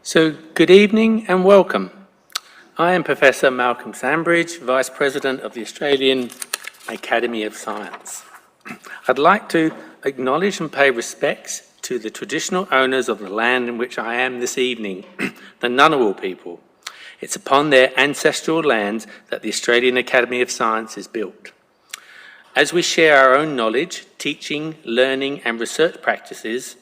So, good evening and welcome. I am Professor Malcolm Sandbridge, Vice President of the Australian Academy of Science. I'd like to acknowledge and pay respects to the traditional owners of the land in which I am this evening, the Ngunnawal people. It's upon their ancestral lands that the Australian Academy of Science is built. As we share our own knowledge, teaching, learning and research practices,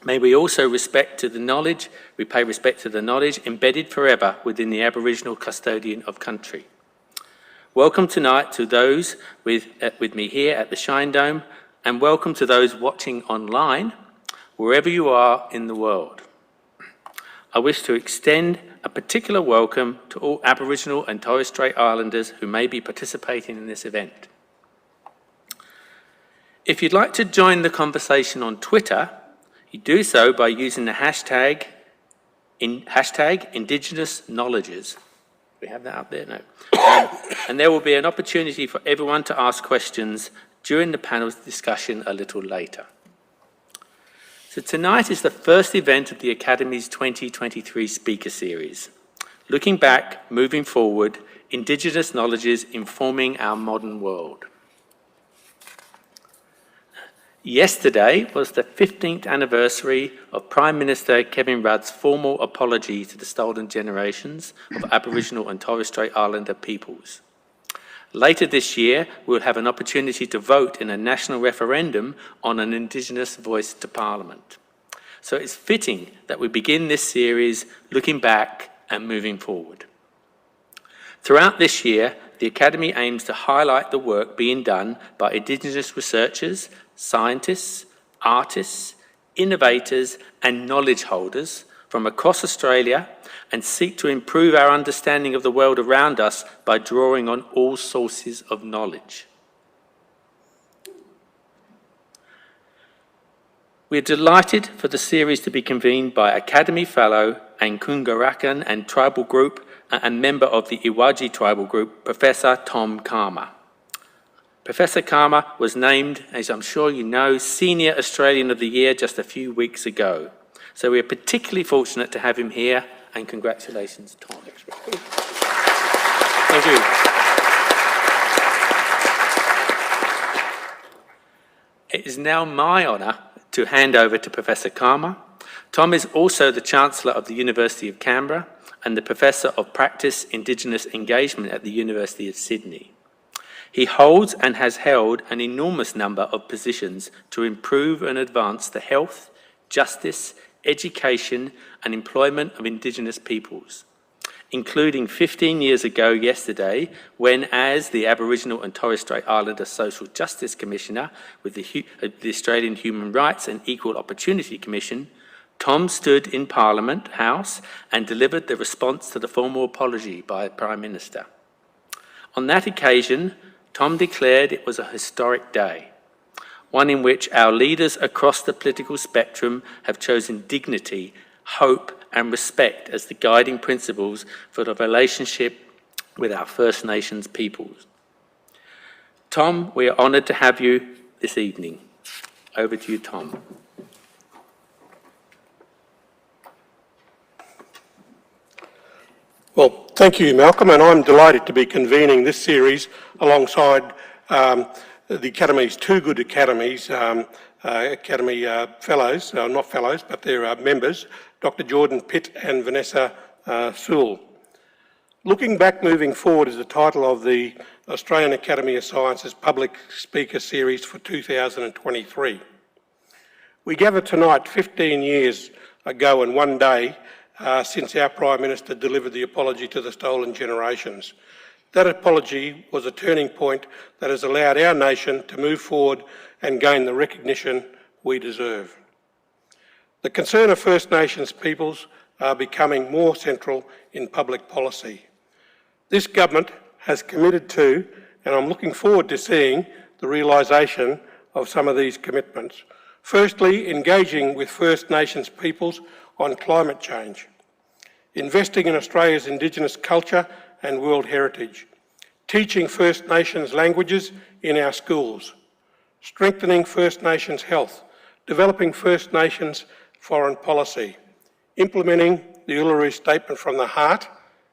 may we also pay respect to the knowledge embedded forever within the Aboriginal custodian of country. Welcome tonight to those with me here at the Shine Dome, and welcome to those watching online, wherever you are in the world. I wish to extend a particular welcome to all Aboriginal and Torres Strait Islanders who may be participating in this event. If you'd like to join the conversation on Twitter, you do so by using the hashtag Indigenous Knowledges. We have that up there? No. And there will be an opportunity for everyone to ask questions during the panel's discussion a little later. So tonight is the first event of the Academy's 2023 speaker series. Looking back, moving forward, Indigenous knowledges informing our modern world. Yesterday was the 15th anniversary of Prime Minister Kevin Rudd's formal apology to the stolen generations of Aboriginal and Torres Strait Islander peoples. Later this year, we'll have an opportunity to vote in a national referendum on an Indigenous voice to Parliament. So it's fitting that we begin this series looking back and moving forward. Throughout this year, the Academy aims to highlight the work being done by Indigenous researchers, scientists, artists, innovators and knowledge holders from across Australia and seek to improve our understanding of the world around us by drawing on all sources of knowledge. We're delighted for the series to be convened by Academy Fellow and Kungarakan and Tribal Group and member of the Iwaidja Tribal Group, Professor Tom Calma. Professor Calma was named, as I'm sure you know, Senior Australian of the Year just a few weeks ago. So we're particularly fortunate to have him here, and congratulations, Tom. Thank you. It is now my honour to hand over to Professor Calma. Tom is also the Chancellor of the University of Canberra and the Professor of Practice Indigenous Engagement at the University of Sydney. He holds and has held an enormous number of positions to improve and advance the health, justice, education and employment of Indigenous peoples, including 15 years ago yesterday when, as the Aboriginal and Torres Strait Islander Social Justice Commissioner with the Australian Human Rights and Equal Opportunity Commission, Tom stood in Parliament House and delivered the response to the formal apology by the Prime Minister. On that occasion, Tom declared it was a historic day, one in which our leaders across the political spectrum have chosen dignity, hope and respect as the guiding principles for the relationship with our First Nations peoples. Tom, we are honoured to have you this evening. Over to you, Tom. Well, thank you, Malcolm, and I'm delighted to be convening this series alongside the Academy's two good academies, Academy Fellows, not Fellows, but they're members, Dr. Jordan Pitt and Vanessa Sewell. Looking back, moving forward is the title of the Australian Academy of Sciences Public Speaker Series for 2023. We gather tonight 15 years ago and one day since our Prime Minister delivered the apology to the stolen generations. That apology was a turning point that has allowed our nation to move forward and gain the recognition we deserve. The concern of First Nations peoples are becoming more central in public policy. This government has committed to, and I'm looking forward to seeing, the realisation of some of these commitments. Firstly, engaging with First Nations peoples on climate change, investing in Australia's Indigenous culture and world heritage, teaching First Nations languages in our schools, strengthening First Nations health, developing First Nations foreign policy, implementing the Uluru Statement from the Heart,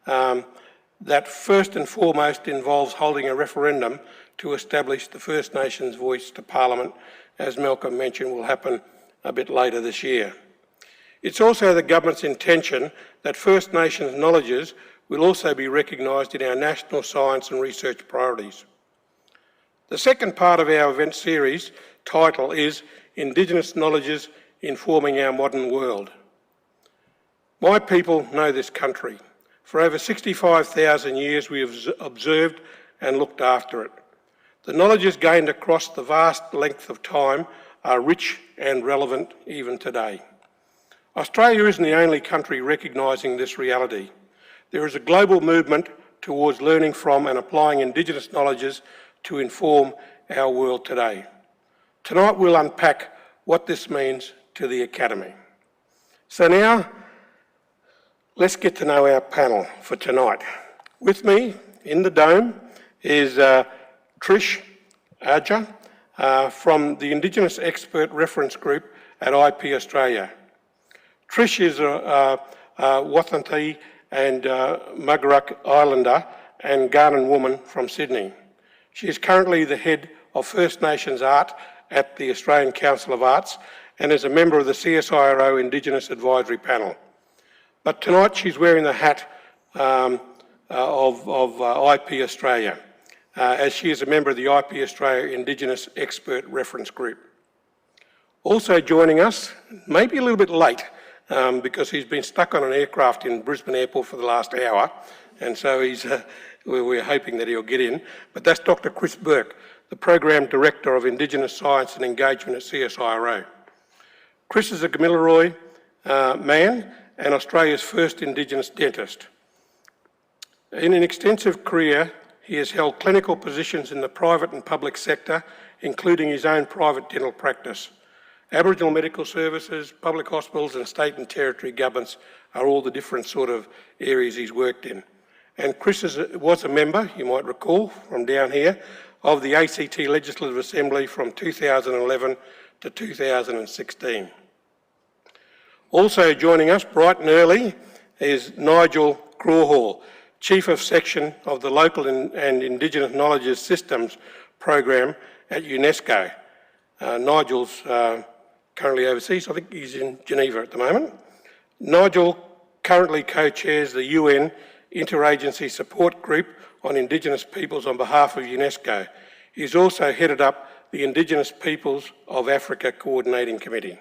that first and foremost involves holding a referendum to establish the First Nations voice to Parliament, as Malcolm mentioned will happen a bit later this year. It's also the government's intention that First Nations knowledges will also be recognised in our national science and research priorities. The second part of our event series title is Indigenous Knowledges Informing Our Modern World. My people know this country. For over 65,000 years we have observed and looked after it. The knowledges gained across the vast length of time are rich and relevant even today. Australia isn't the only country recognising this reality. There is a global movement towards learning from and applying Indigenous knowledges to inform our world today. Tonight we'll unpack what this means to the Academy. So now, let's get to know our panel for tonight. With me in the dome is Trish from the Indigenous Expert Reference Group at IP Australia. Trish is a Wathanti and Kungarakan Islander and Ghanaian woman from Sydney. She is currently the head of First Nations Art at the Australian Council of Arts and is a member of the CSIRO Indigenous Advisory Panel. But tonight she's wearing the hat of IP Australia, as she is a member of the IP Australia Indigenous Expert Reference Group. Also joining us, maybe a little bit late, because he's been stuck on an aircraft in Brisbane Airport for the last hour, and so we're hoping that he'll get in. But that's Dr. Chris Burke, the Program Director of Indigenous Science and Engagement at CSIRO. Chris is a Gamilaroi man and Australia's first Indigenous dentist. In an extensive career, he has held clinical positions in the private and public sector, including his own private dental practice. Aboriginal medical services, public hospitals and state and territory governments are all the different sort of areas he's worked in. And Chris was a member, you might recall from down here, of the ACT Legislative Assembly from 2011 to 2016. Also joining us bright and early is Nigel Crawhall, Chief of Section of the Local and Indigenous Knowledge Systems Program at UNESCO. Nigel's currently overseas. I think he's in Geneva at the moment. Nigel currently co-chairs the UN Interagency Support Group on Indigenous Peoples on behalf of UNESCO. He's also headed up the Indigenous Peoples of Africa Coordinating Committee.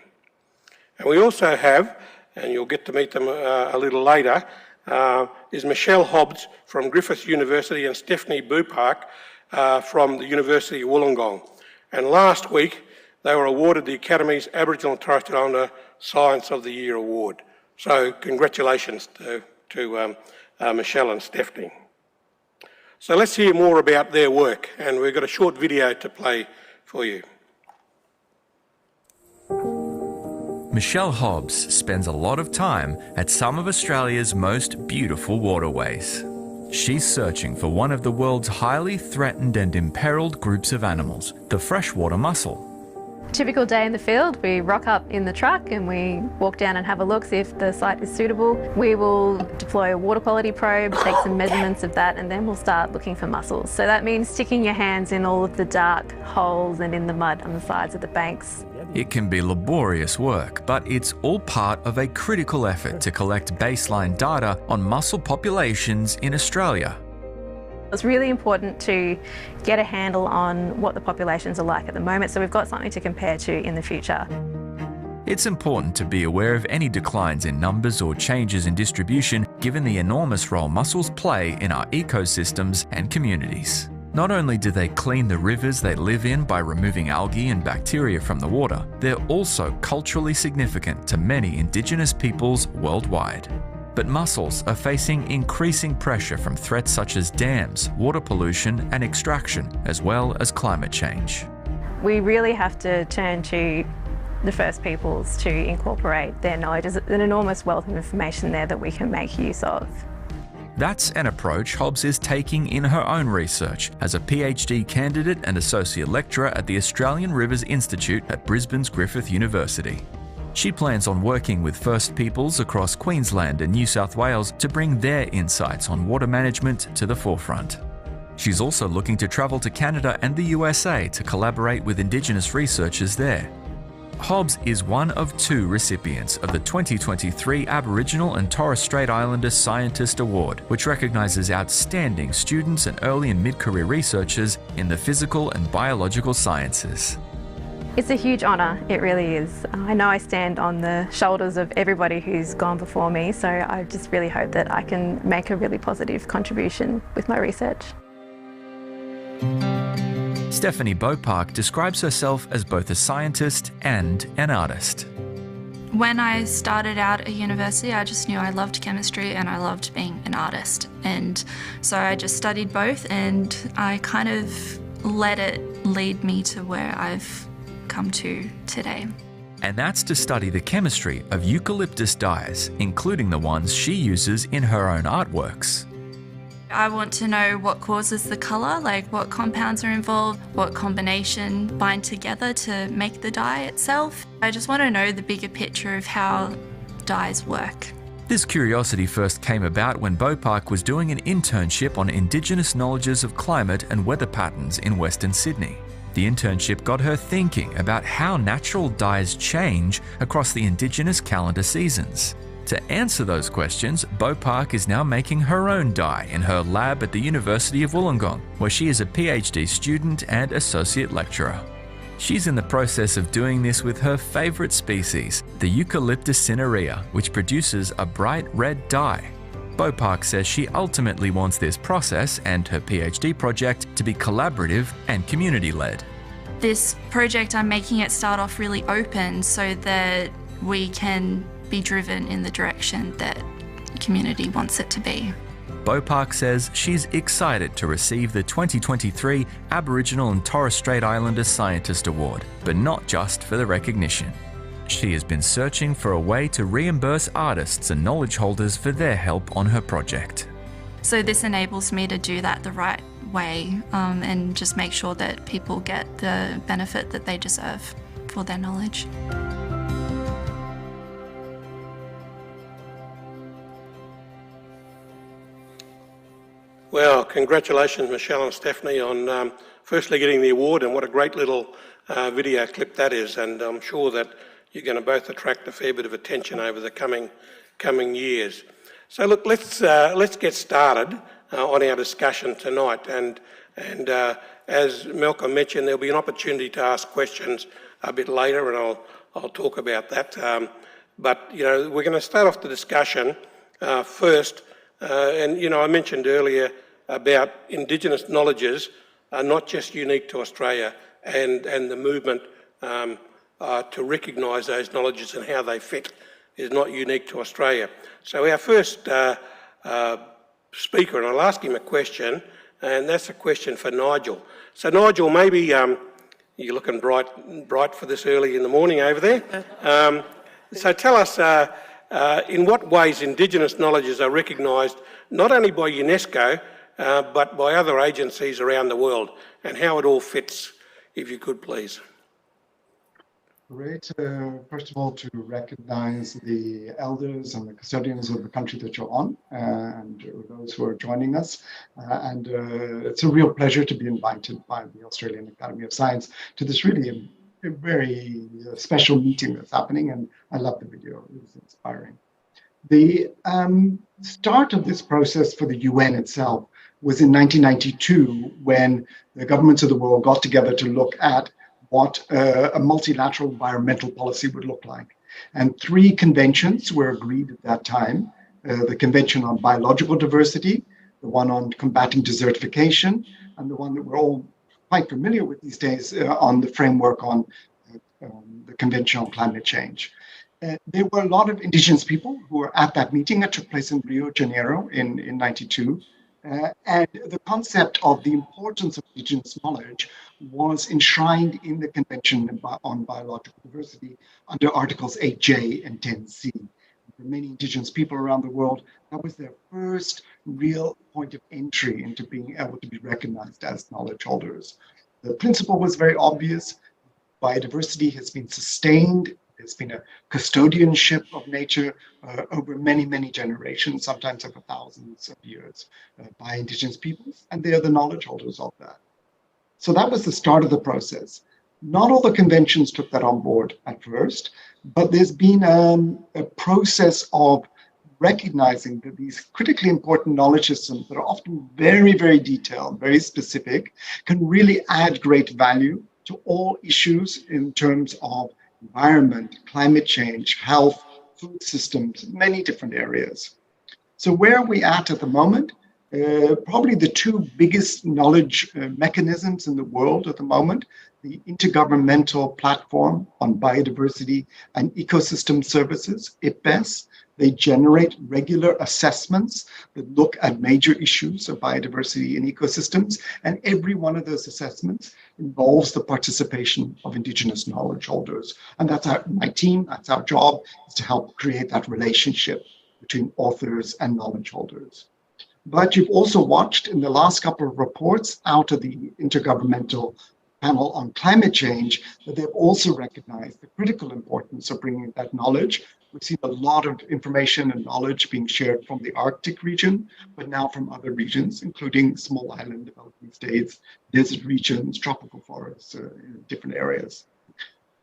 And we also have, and you'll get to meet them a little later, is Michelle Hobbs from Griffith University and Stephanie Bupark from the University of Wollongong. And last week, they were awarded the Academy's Aboriginal and Torres Strait Islander Science of the Year Award. So congratulations to Michelle and Stephanie. So let's hear more about their work, and we've got a short video to play for you. Michelle Hobbs spends a lot of time at some of Australia's most beautiful waterways. She's searching for one of the world's highly threatened and imperiled groups of animals, the freshwater mussel. Typical day in the field, we rock up in the truck and we walk down and have a look, see if the site is suitable. We will deploy a water quality probe, take some measurements of that, and then we'll start looking for mussels. So that means sticking your hands in all of the dark holes and in the mud on the sides of the banks. It can be laborious work, but it's all part of a critical effort to collect baseline data on mussel populations in Australia. It's really important to get a handle on what the populations are like at the moment, so we've got something to compare to in the future. It's important to be aware of any declines in numbers or changes in distribution, given the enormous role mussels play in our ecosystems and communities. Not only do they clean the rivers they live in by removing algae and bacteria from the water, they're also culturally significant to many Indigenous peoples worldwide. But mussels are facing increasing pressure from threats such as dams, water pollution and extraction, as well as climate change. We really have to turn to the First Peoples to incorporate their knowledge. There's an enormous wealth of information there that we can make use of. That's an approach Hobbs is taking in her own research as a PhD candidate and associate lecturer at the Australian Rivers Institute at Brisbane's Griffith University. She plans on working with First Peoples across Queensland and New South Wales to bring their insights on water management to the forefront. She's also looking to travel to Canada and the USA to collaborate with Indigenous researchers there. Hobbs is one of 2 recipients of the 2023 Aboriginal and Torres Strait Islander Scientist Award, which recognises outstanding students and early and mid-career researchers in the physical and biological sciences. It's a huge honour, it really is. I know I stand on the shoulders of everybody who's gone before me, so I just really hope that I can make a really positive contribution with my research. Stephanie Bopark describes herself as both a scientist and an artist. When I started out at university, I just knew I loved chemistry and I loved being an artist. And so I just studied both, and I kind of let it lead me to where I've come to today. And that's to study the chemistry of eucalyptus dyes, including the ones she uses in her own artworks. I want to know what causes the colour, like what compounds are involved, what combination bind together to make the dye itself. I just want to know the bigger picture of how dyes work. This curiosity first came about when Bopark was doing an internship on Indigenous knowledges of climate and weather patterns in Western Sydney. The internship got her thinking about how natural dyes change across the Indigenous calendar seasons. To answer those questions, Bopark is now making her own dye in her lab at the University of Wollongong, where she is a PhD student and associate lecturer. She's in the process of doing this with her favourite species, the Eucalyptus cinerea, which produces a bright red dye. Bopark says she ultimately wants this process and her PhD project to be collaborative and community-led. This project, I'm making it start off really open so that we can be driven in the direction that the community wants it to be. Bopark says she's excited to receive the 2023 Aboriginal and Torres Strait Islander Scientist Award, but not just for the recognition. She has been searching for a way to reimburse artists and knowledge holders for their help on her project. So this enables me to do that the right way and just make sure that people get the benefit that they deserve for their knowledge. Well, congratulations, Michelle and Stephanie, on firstly getting the award, and what a great little video clip that is. And I'm sure that you're going to both attract a fair bit of attention over the coming years. So look, let's get started on our discussion tonight. And as Malcolm mentioned, there'll be an opportunity to ask questions a bit later, and I'll talk about that. But you know, we're going to start off the discussion first. And you know, I mentioned earlier about Indigenous knowledges are not just unique to Australia, and the movement to recognise those knowledges and how they fit is not unique to Australia. So our first speaker, and I'll ask him a question, and that's a question for Nigel. So Nigel, maybe you're looking bright for this early in the morning over there. So tell us, in what ways Indigenous knowledges are recognised not only by UNESCO but by other agencies around the world, and how it all fits, if you could please. Great. First of all, to recognise the elders and the custodians of the country that you're on, and those who are joining us. And it's a real pleasure to be invited by the Australian Academy of Science to this really a very special meeting that's happening, and I love the video. It was inspiring. The start of this process for the UN itself was in 1992, when the governments of the world got together to look at what a multilateral environmental policy would look like. And 3 conventions were agreed at that time: the Convention on Biological Diversity, the one on combating desertification, and the one that we're all quite familiar with these days on the framework on the Convention on Climate Change. There were a lot of Indigenous people who were at that meeting that took place in Rio de Janeiro in 92. And the concept of the importance of Indigenous knowledge was enshrined in the Convention on Biological Diversity under Articles 8J and 10C. For many Indigenous people around the world, that was their first real point of entry into being able to be recognized as knowledge holders. The principle was very obvious. Biodiversity has been sustained There's been a custodianship of nature over many, many generations, sometimes over thousands of years, by Indigenous peoples, and they are the knowledge holders of that. So that was the start of the process. Not all the conventions took that on board at first, but there's been a process of recognizing that these critically important knowledge systems that are often very, very detailed, very specific, can really add great value to all issues in terms of environment, climate change, health, food systems, many different areas. So where are we at the moment? Probably the two biggest knowledge mechanisms in the world at the moment, the Intergovernmental Platform on Biodiversity and Ecosystem Services, IPBES. They generate regular assessments that look at major issues of biodiversity and ecosystems, and every one of those assessments involves the participation of Indigenous knowledge holders. And that's my team, that's our job, is to help create that relationship between authors and knowledge holders. But you've also watched in the last couple of reports out of the Intergovernmental Panel on Climate Change that they've also recognized the critical importance of bringing that knowledge. We've seen a lot of information and knowledge being shared from the Arctic region, but now from other regions, including small island developing states, desert regions, tropical forests, in different areas.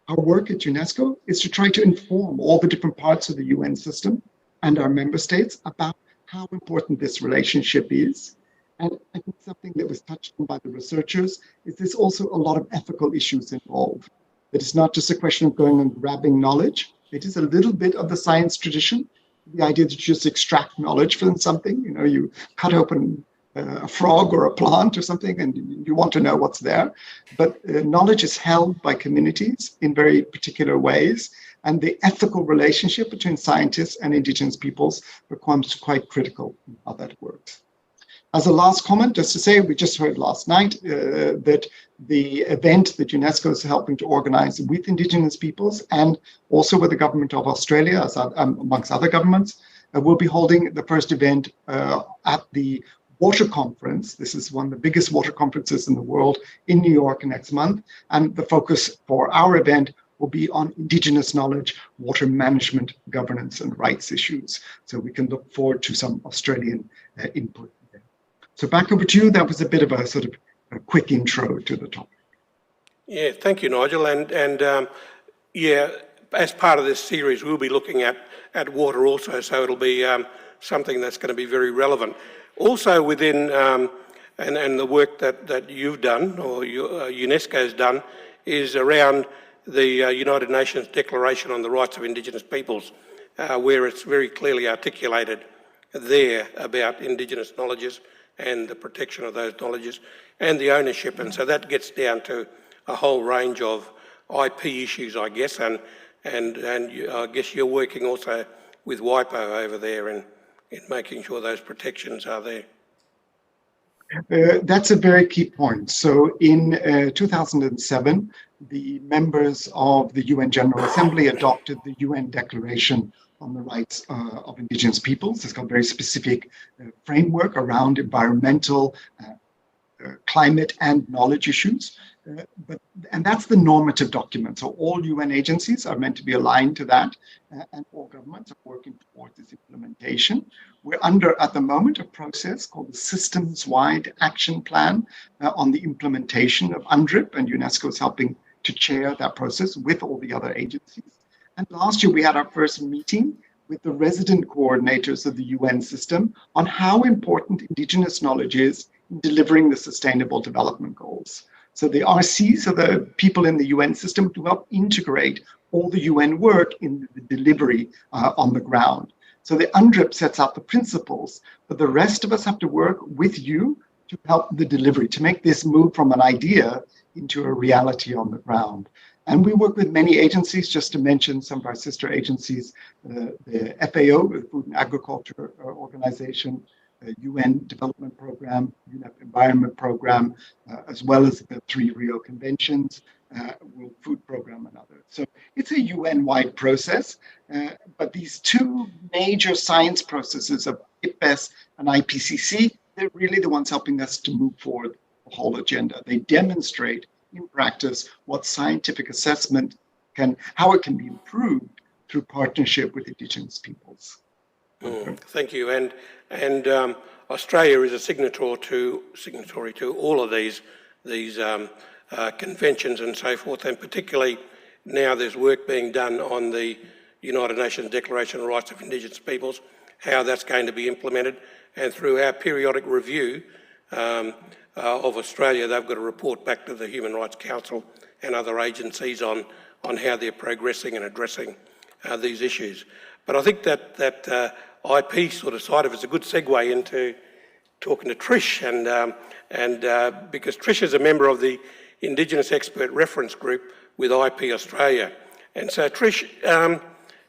Our work at UNESCO is to try to inform all the different parts of the UN system and our member states about how important this relationship is. And I think something that was touched on by the researchers is there's also a lot of ethical issues involved. That it's not just a question of going and grabbing knowledge. It is a little bit of the science tradition, the idea that you just extract knowledge from something. You know, you cut open a frog or a plant or something and you want to know what's there. But knowledge is held by communities in very particular ways. And the ethical relationship between scientists and Indigenous peoples becomes quite critical in how that works. As a last comment, just to say, we just heard last night that the event that UNESCO is helping to organize with Indigenous peoples and also with the government of Australia, as amongst other governments, will be holding the first event at the water conference. This is one of the biggest water conferences in the world in New York next month. And the focus for our event will be on Indigenous knowledge, water management, governance, and rights issues. So we can look forward to some Australian input there. So back over to you. That was a bit of a sort of a quick intro to the topic. Yeah, thank you, Nigel. And yeah, as part of this series, we'll be looking at water also. So it'll be something that's going to be very relevant. Also within, and the work that you've done, or UNESCO's done, is around the United Nations Declaration on the Rights of Indigenous Peoples, where it's very clearly articulated there about Indigenous knowledges and the protection of those knowledges and the ownership. And so that gets down to a whole range of IP issues, I guess, and I guess you're working also with WIPO over there in making sure those protections are there. That's a very key point. So in 2007, the members of the UN General Assembly adopted the UN Declaration on the Rights of Indigenous Peoples. It's got a very specific framework around environmental, climate and knowledge issues. And that's the normative document. So all UN agencies are meant to be aligned to that, and all governments are working towards its implementation. We're under, at the moment, a process called the Systems-Wide Action Plan on the implementation of UNDRIP, and UNESCO is helping to chair that process with all the other agencies. And last year, we had our first meeting with the resident coordinators of the UN system on how important Indigenous knowledge is in delivering the Sustainable Development Goals. So the RCs are the people in the UN system to help integrate all the UN work in the delivery on the ground. So the UNDRIP sets out the principles, but the rest of us have to work with you to help the delivery, to make this move from an idea into a reality on the ground. And we work with many agencies, just to mention some of our sister agencies, the FAO, the Food and Agriculture Organization, UN Development Program, UNEP Environment Program, as well as the 3 Rio Conventions, World Food Program and others. So it's a UN-wide process, but these 2 major science processes of IPBES and IPCC, they're really the ones helping us to move forward the whole agenda. They demonstrate in practice what scientific assessment how it can be improved through partnership with Indigenous peoples. Thank you. And Australia is a signatory to all of these conventions and so forth, and particularly now there's work being done on the United Nations Declaration of Rights of Indigenous Peoples, how that's going to be implemented, and through our periodic review of Australia, they've got to report back to the Human Rights Council and other agencies on how they're progressing and addressing these issues. But I think that IP sort of side of it's a good segue into talking to Trish, and because Trish is a member of the Indigenous Expert Reference Group with IP Australia. And so Trish,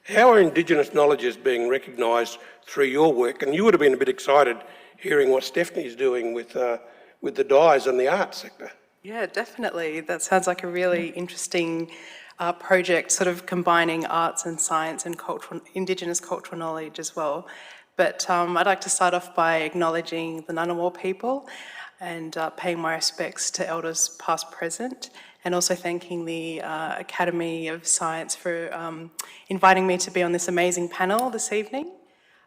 how are Indigenous knowledges being recognised through your work? And you would have been a bit excited hearing what Stephanie's doing with the dyes and the art sector. Yeah, definitely. That sounds like a really interesting project, sort of combining arts and science and Indigenous cultural knowledge as well. But I'd like to start off by acknowledging the Ngunnawal people and paying my respects to elders past, present, and also thanking the Academy of Science for inviting me to be on this amazing panel this evening.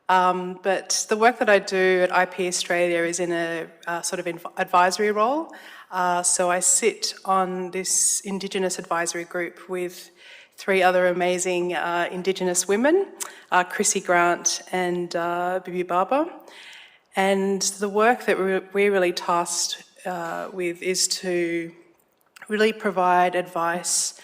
But the work that I do at IP Australia is in a sort of advisory role. So I sit on this Indigenous advisory group with 3 other amazing Indigenous women, Chrissy Grant and Bibi Baba. And the work that we're really tasked with is to really provide advice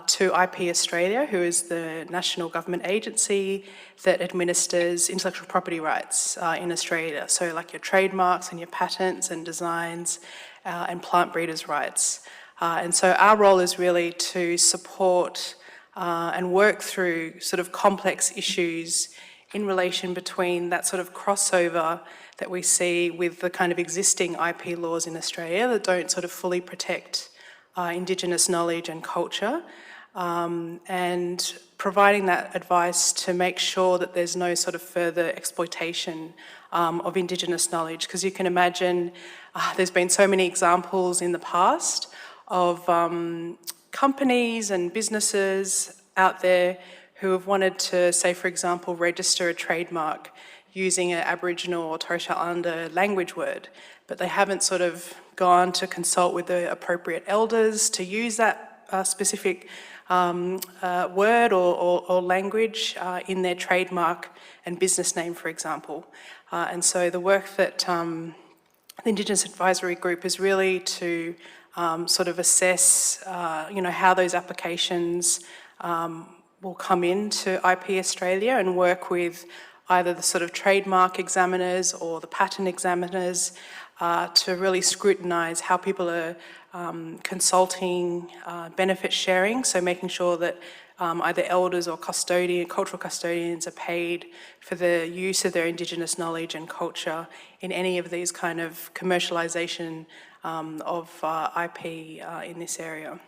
to IP Australia, who is the national government agency that administers intellectual property rights in Australia. So like your trademarks and your patents and designs and plant breeders' rights. And so our role is really to support and work through sort of complex issues in relation between that sort of crossover that we see with the kind of existing IP laws in Australia that don't sort of fully protect Indigenous knowledge and culture, and providing that advice to make sure that there's no sort of further exploitation of Indigenous knowledge. Because you can imagine there's been so many examples in the past of companies and businesses out there who have wanted to, say, for example, register a trademark using an Aboriginal or Torres Strait Islander language word, but they haven't sort of gone to consult with the appropriate elders to use that specific word or language in their trademark and business name, for example. And so the work that the Indigenous Advisory Group is really to sort of assess, how those applications will come into IP Australia and work with either the sort of trademark examiners or the patent examiners to really scrutinise how people are consulting benefit sharing, so making sure that either elders or cultural custodians are paid for the use of their Indigenous knowledge and culture in any of these kind of commercialisation of IP in this area.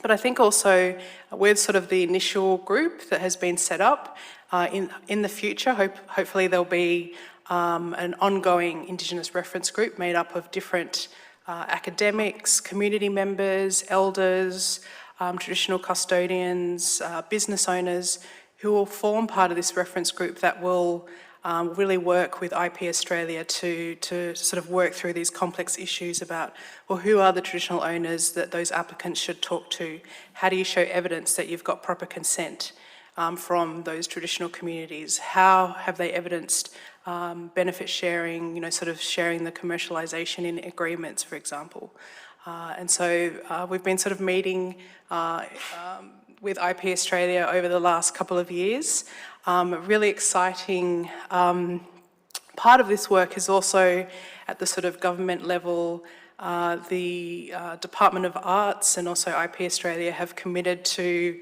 But I think also we're sort of the initial group that has been set up. In the future, hopefully there'll be an ongoing Indigenous reference group made up of different academics, community members, elders, traditional custodians, business owners, who will form part of this reference group that will really work with IP Australia to sort of work through these complex issues about, well, who are the traditional owners that those applicants should talk to? How do you show evidence that you've got proper consent from those traditional communities? How have they evidenced benefit sharing, sort of sharing the commercialisation in agreements, for example? And so we've been sort of meeting with IP Australia over the last couple of years. A really exciting part of this work is also at the sort of government level. The Department of Arts and also IP Australia have committed to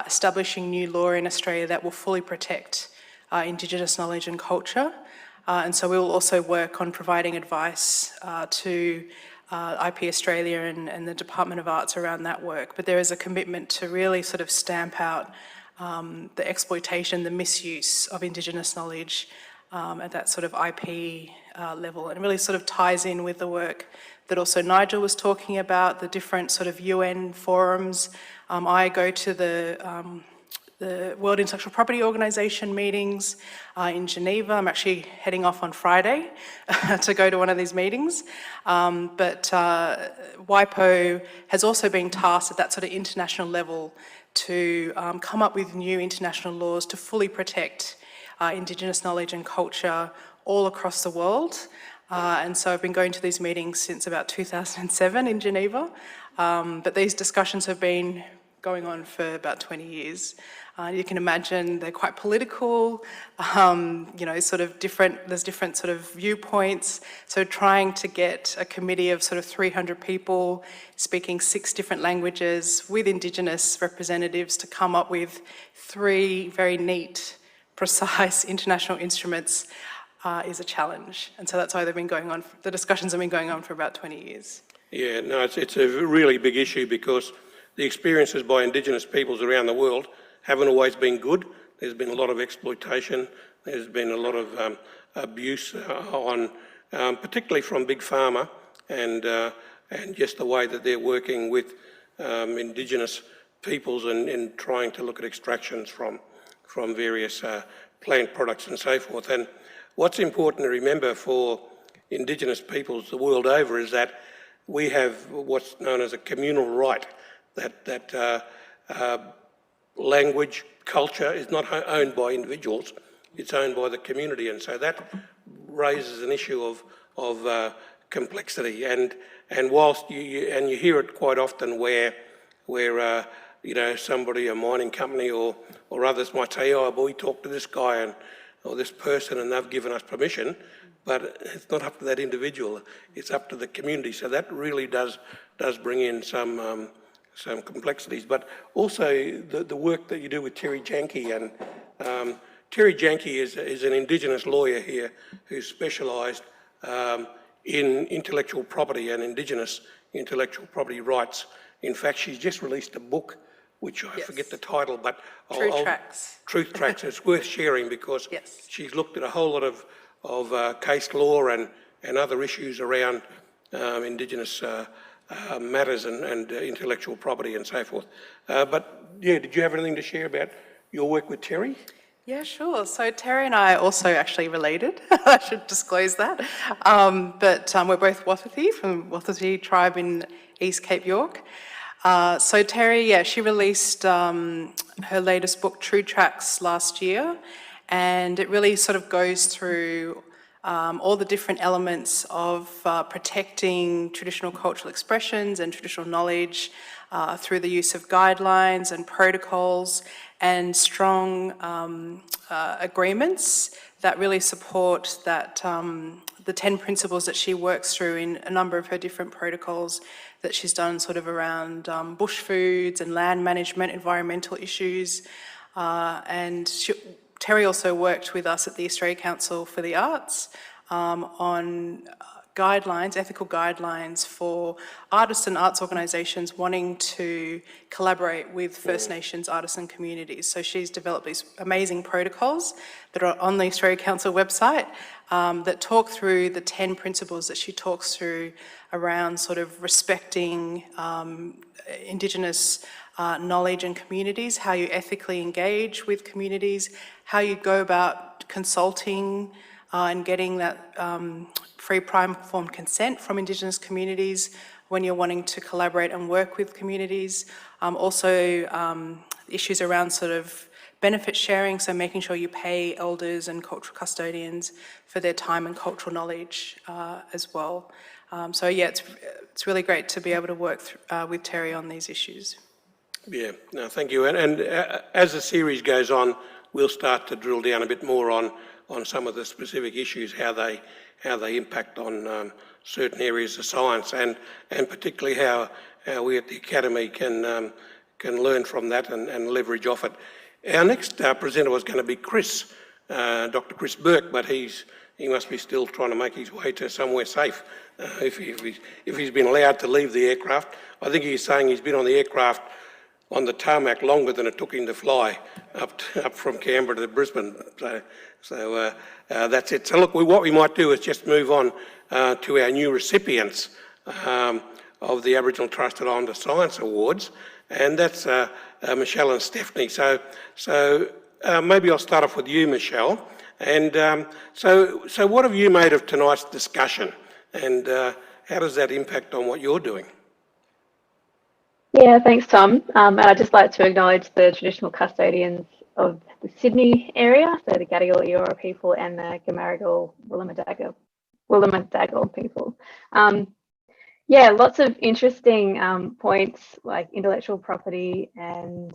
establishing new law in Australia that will fully protect Indigenous knowledge and culture. And so we will also work on providing advice to IP Australia and the Department of Arts around that work. But there is a commitment to really sort of stamp out the exploitation, the misuse of Indigenous knowledge at that sort of IP level, and really sort of ties in with the work that also Nigel was talking about, the different sort of UN forums. I go to the World Intellectual Property Organization meetings in Geneva. I'm actually heading off on Friday to go to one of these meetings. But WIPO has also been tasked at that sort of international level to come up with new international laws to fully protect Indigenous knowledge and culture all across the world. And so I've been going to these meetings since about 2007 in Geneva. But these discussions have been going on for about 20 years. You can imagine they're quite political, sort of there's different sort of viewpoints. So trying to get a committee of sort of 300 people speaking 6 different languages with Indigenous representatives to come up with 3 very neat, precise international instruments is a challenge. And so that's why the discussions have been going on for about 20 years. Yeah, no, it's a really big issue because the experiences by Indigenous peoples around the world haven't always been good. There's been a lot of exploitation. There's been a lot of abuse particularly from Big Pharma and just the way that they're working with Indigenous peoples and trying to look at extractions from various plant products and so forth. And what's important to remember for Indigenous peoples the world over is that we have what's known as a communal right, that language, culture is not owned by individuals, it's owned by the community. And so that raises an issue of complexity. And whilst you hear it quite often where somebody, a mining company or others might say, oh, but we talked to this guy or this person and they've given us permission, but it's not up to that individual, it's up to the community. So that really does bring in some complexities, but also the work that you do with Terry Janke. And Terry Janke is an Indigenous lawyer here who's specialised in intellectual property and Indigenous intellectual property rights. In fact, she's just released a book, which I forget the title, but Truth Tracks. Truth Tracks. It's worth sharing because she's looked at a whole lot of case law and other issues around Indigenous matters and intellectual property and so forth. But yeah, did you have anything to share about your work with Terry? Yeah, sure. So Terry and I are also actually related. I should disclose that. But we're both Wathathi from Wathathi tribe in East Cape York. So Terry, she released her latest book, True Tracks, last year, and it really sort of goes through all the different elements of protecting traditional cultural expressions and traditional knowledge through the use of guidelines and protocols and strong agreements that really support that the 10 principles that she works through in a number of her different protocols that she's done sort of around bush foods and land management, environmental issues. Terry also worked with us at the Australia Council for the Arts on ethical guidelines for artists and arts organisations wanting to collaborate with First Nations artisan communities. So she's developed these amazing protocols that are on the Australia Council website that talk through the 10 principles that she talks through around sort of respecting Indigenous knowledge and communities, how you ethically engage with communities, how you go about consulting and getting that free prior informed consent from Indigenous communities when you're wanting to collaborate and work with communities. Also issues around sort of benefit sharing, so making sure you pay elders and cultural custodians for their time and cultural knowledge as well. So yeah, it's really great to be able to work with Terry on these issues. Yeah, no, thank you. And as the series goes on, we'll start to drill down a bit more on some of the specific issues, how they impact on certain areas of science, and particularly how we at the Academy can learn from that and leverage off it. Our next presenter was going to be Chris, Dr. Chris Burke, but he must be still trying to make his way to somewhere safe if he's been allowed to leave the aircraft. I think he's saying he's been on the aircraft on the tarmac longer than it took him to fly up from Canberra to Brisbane. So that's it. So look, what we might do is just move on to our new recipients of the Aboriginal Trusted Islander Science Awards, and that's Michelle and Stephanie. So maybe I'll start off with you, Michelle. And so what have you made of tonight's discussion, and how does that impact on what you're doing? Yeah, thanks, Tom. And I'd just like to acknowledge the traditional custodians of the Sydney area, so the Gadigal Eora people and the Gamaragal Willamadagal people. Yeah, lots of interesting points like intellectual property and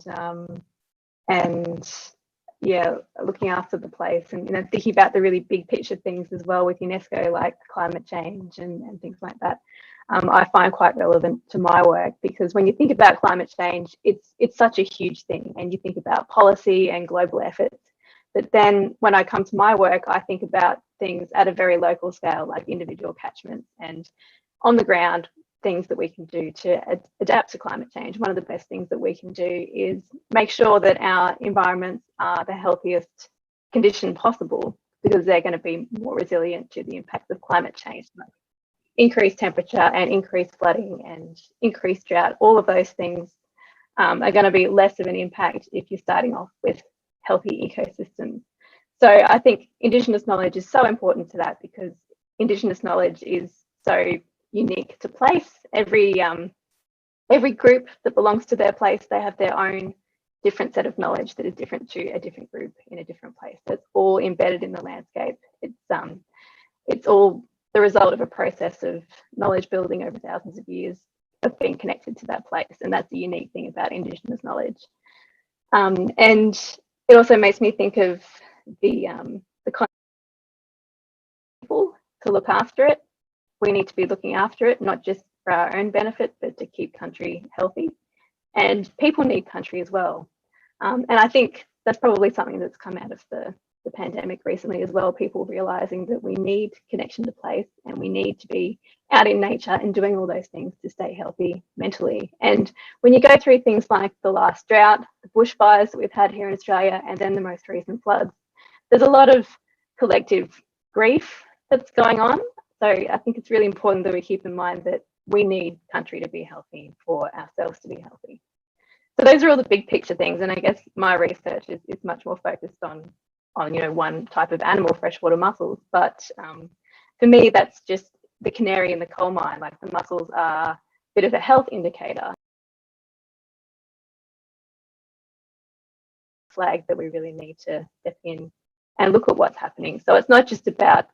yeah, looking after the place, and thinking about the really big picture things as well with UNESCO, like climate change and things like that. I find quite relevant to my work, because when you think about climate change, it's such a huge thing, and you think about policy and global efforts. But then when I come to my work, I think about things at a very local scale, like individual catchments and on the ground, things that we can do to adapt to climate change. One of the best things that we can do is make sure that our environments are the healthiest condition possible, because they're going to be more resilient to the impacts of climate change. Increased temperature and increased flooding and increased drought, all of those things are going to be less of an impact if you're starting off with healthy ecosystems. So I think Indigenous knowledge is so important to that, because Indigenous knowledge is so unique to place. Every group that belongs to their place, they have their own different set of knowledge that is different to a different group in a different place. That's all embedded in the landscape. It's all the result of a process of knowledge building over thousands of years of being connected to that place, and that's the unique thing about Indigenous knowledge. And it also makes me think of the people to look after it. We need to be looking after it, not just for our own benefit, but to keep country healthy. And people need country as well. And I think that's probably something that's come out of the pandemic recently as well, people realizing that we need connection to place, and we need to be out in nature and doing all those things to stay healthy mentally. And when you go through things like the last drought, the bushfires that we've had here in Australia, and then the most recent floods, there's a lot of collective grief that's going on. So I think it's really important that we keep in mind that we need country to be healthy for ourselves to be healthy. So those are all the big picture things, and I guess my research is much more focused on one type of animal, freshwater mussels. But for me, that's just the canary in the coal mine. Like, the mussels are a bit of a health indicator, flag that we really need to step in and look at what's happening. So it's not just about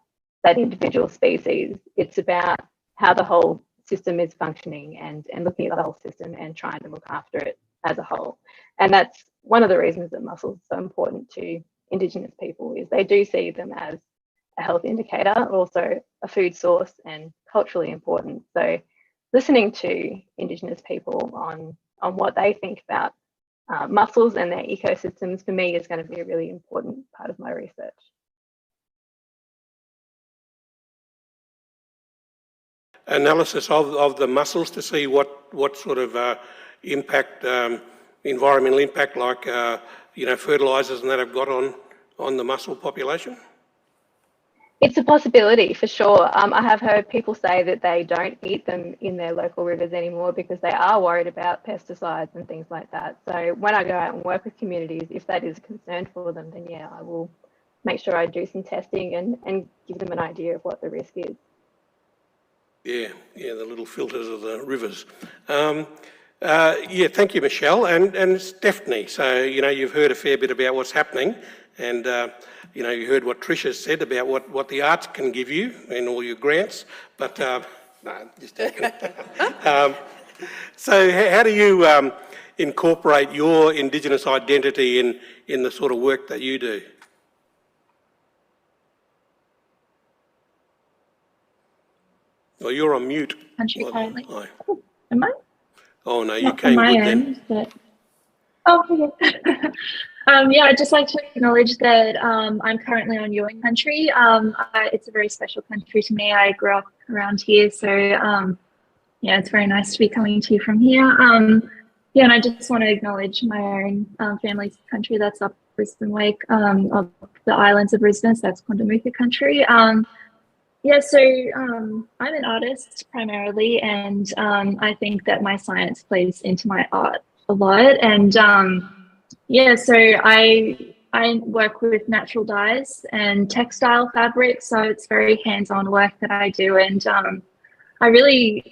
that individual species, it's about how the whole system is functioning, and looking at the whole system and trying to look after it as a whole. And that's one of the reasons that mussels are so important to Indigenous people, is they do see them as a health indicator, also a food source, and culturally important. So listening to Indigenous people on what they think about mussels and their ecosystems, for me, is going to be a really important part of my research. Analysis of the mussels to see what sort of impact, environmental impact, like fertilisers and that have got on the mussel population? It's a possibility for sure. I have heard people say that they don't eat them in their local rivers anymore because they are worried about pesticides and things like that. So when I go out and work with communities, if that is a concern for them, then yeah, I will make sure I do some testing and give them an idea of what the risk is. Yeah, the little filters of the rivers. Yeah, thank you, Michelle. And Stephanie, so, you've heard a fair bit about what's happening, and, you heard what Trish has said about what the arts can give you and all your grants, but, no, just joking. So how do you incorporate your Indigenous identity in the sort of work that you do? Well, you're on mute. Country currently. Hi. Oh, am I? Oh no, you Not came from my good end, then. but... Oh, okay. Yeah, I'd just like to acknowledge that I'm currently on Yuin country. It's a very special country to me. I grew up around here, so yeah, it's very nice to be coming to you from here. Yeah, and I just want to acknowledge my own family's country. That's up Brisbane Lake, of the islands of Brisbane. So that's Kondamuka country. Yeah, so I'm an artist primarily, and I think that my science plays into my art a lot. And yeah, so I work with natural dyes and textile fabrics, so it's very hands-on work that I do, and I really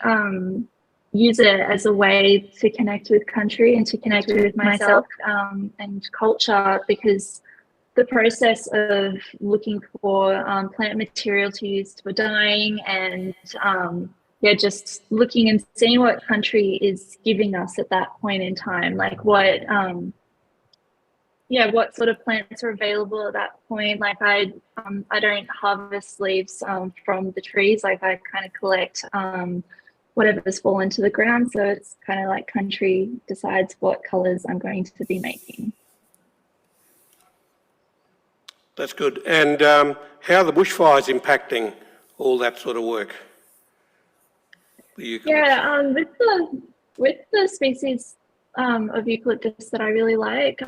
use it as a way to connect with country and to connect with myself and culture, because the process of looking for plant material to use for dyeing and yeah, just looking and seeing what country is giving us at that point in time, like what yeah, what sort of plants are available at that point. Like I don't harvest leaves from the trees. Like I kind of collect whatever's fallen to the ground. So it's kind of like country decides what colors I'm going to be making. That's good. And how are the bushfires impacting all that sort of work? Yeah, with the species of eucalyptus that I really like,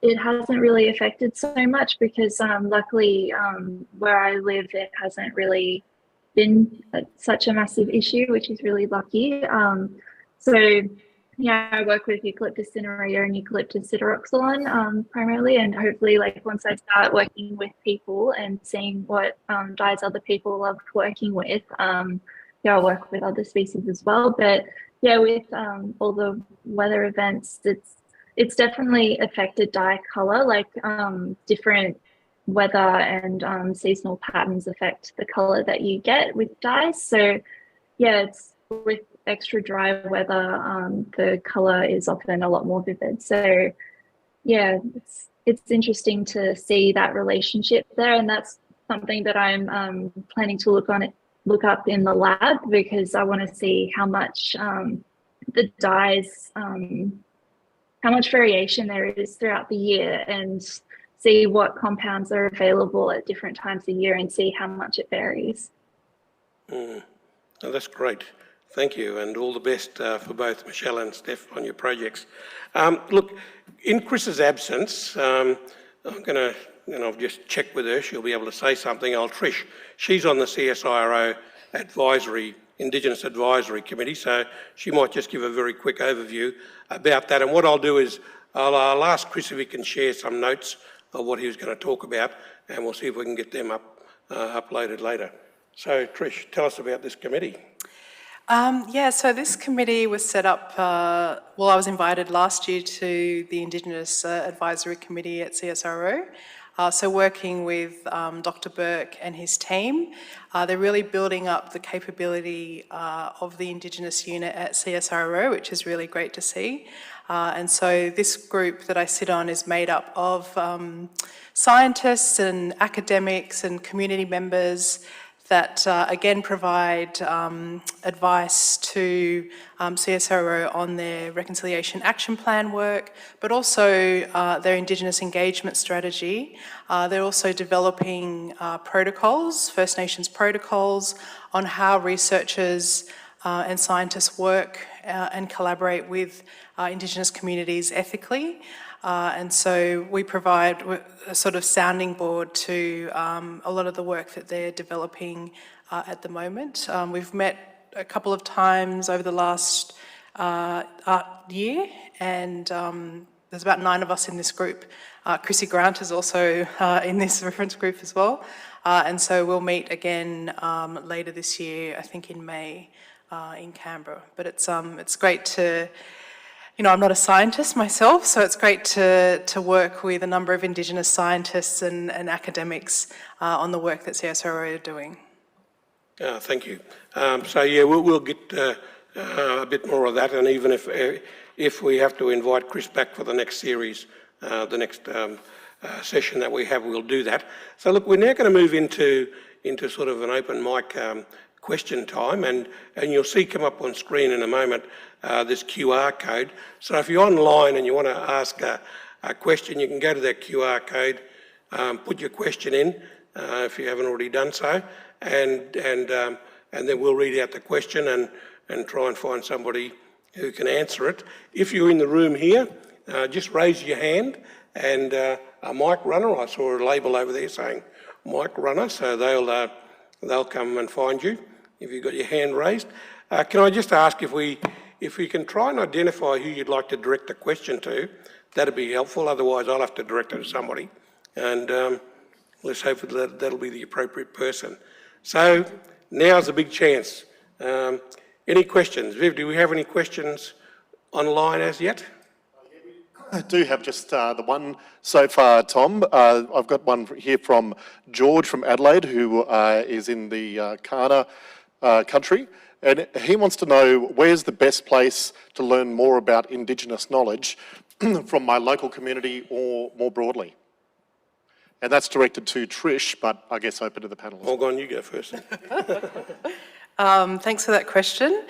it hasn't really affected so much because luckily where I live, it hasn't really been such a massive issue, which is really lucky. So yeah, I work with eucalyptus cinerea and eucalyptus sideroxylon primarily, and hopefully like once I start working with people and seeing what dyes other people love working with, yeah, I'll work with other species as well. But yeah, with all the weather events, it's definitely affected dye color. Like different weather and seasonal patterns affect the color that you get with dyes. So yeah, it's with extra dry weather, the color is often a lot more vivid. So yeah, it's interesting to see that relationship there, and that's something that I'm planning to look up in the lab, because I want to see how much the dyes, how much variation there is throughout the year, and see what compounds are available at different times of year and see how much it varies. Oh, that's great. Thank you, and all the best for both Michelle and Steph on your projects. Look, in Chris's absence, I'm going to, I've just checked with her, she'll be able to say something. Trish, she's on the CSIRO Indigenous Advisory Committee, so she might just give a very quick overview about that. And what I'll do is I'll ask Chris if he can share some notes of what he was going to talk about, and we'll see if we can get them uploaded later. So Trish, tell us about this committee. Yeah, so this committee was set up, well, I was invited last year to the Indigenous Advisory Committee at CSIRO. So working with Dr. Burke and his team, they're really building up the capability of the Indigenous unit at CSIRO, which is really great to see. And so this group that I sit on is made up of scientists and academics and community members that again provide advice to CSIRO on their reconciliation action plan work, but also their Indigenous engagement strategy. They're also developing protocols, First Nations protocols, on how researchers and scientists work and collaborate with Indigenous communities ethically. And so we provide a sort of sounding board to a lot of the work that they're developing at the moment. We've met a couple of times over the last year, and there's about 9 of us in this group. Chrissy Grant is also in this reference group as well. And so we'll meet again later this year, I think in May, in Canberra. But it's great to, I'm not a scientist myself, so it's great to work with a number of Indigenous scientists and academics on the work that CSIRO are doing. Thank you. So yeah, we'll get a bit more of that, and even if we have to invite Chris back for the next series, the next session that we have, we'll do that. So look, we're now going to move into sort of an open mic question time, and you'll see come up on screen in a moment this QR code. So if you're online and you want to ask a question, you can go to that QR code, put your question in if you haven't already done so, and then we'll read out the question and try and find somebody who can answer it. If you're in the room here, just raise your hand, and a mic runner, I saw a label over there saying mic runner, so they'll come and find you if you've got your hand raised. Can I just ask if we can try and identify who you'd like to direct the question to? That'd be helpful, otherwise I'll have to direct it to somebody. And let's hope that that'll be the appropriate person. So now's a big chance. Any questions? Viv, do we have any questions online as yet? I do have just the one so far, Tom. I've got one here from George from Adelaide, who is in the Kaurna country, and he wants to know where's the best place to learn more about Indigenous knowledge from my local community or more broadly. And that's directed to Trish, but I guess open to the panel. Well, go on, you go first. Thanks for that question.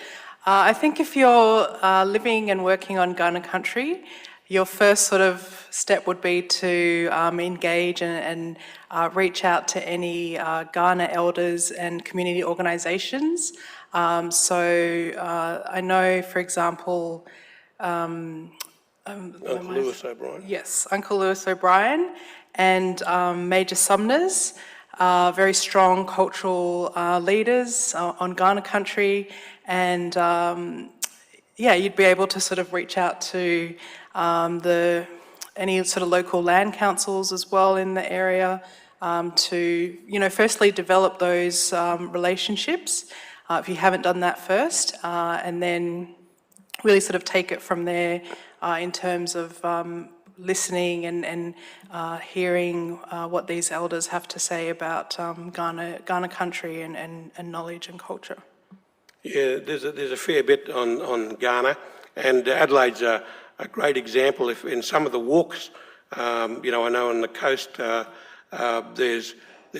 I think if you're living and working on Kaurna country, your first sort of step would be to engage and reach out to any Kaurna elders and community organisations. So I know, for example, Uncle Lewis O'Brien. Yes, Uncle Lewis O'Brien and Major Sumners, very strong cultural leaders on Kaurna country, and yeah, you'd be able to sort of reach out to any sort of local land councils as well in the area to, firstly develop those relationships if you haven't done that first, and then really sort of take it from there in terms of listening and hearing what these elders have to say about Kaurna country and knowledge and culture. Yeah, there's a fair bit on Kaurna, and Adelaide's a great example. If in some of the walks, I know on the coast there's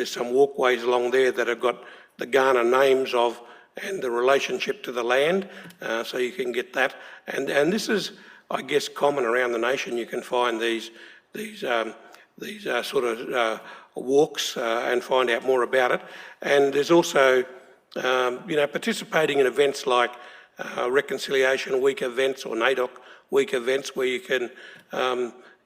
some walkways along there that have got the Kaurna names of and the relationship to the land, so you can get that. And this is, I guess, common around the nation. You can find these sort of walks and find out more about it. And there's also participating in events like Reconciliation Week events or NAIDOC Week events, where you can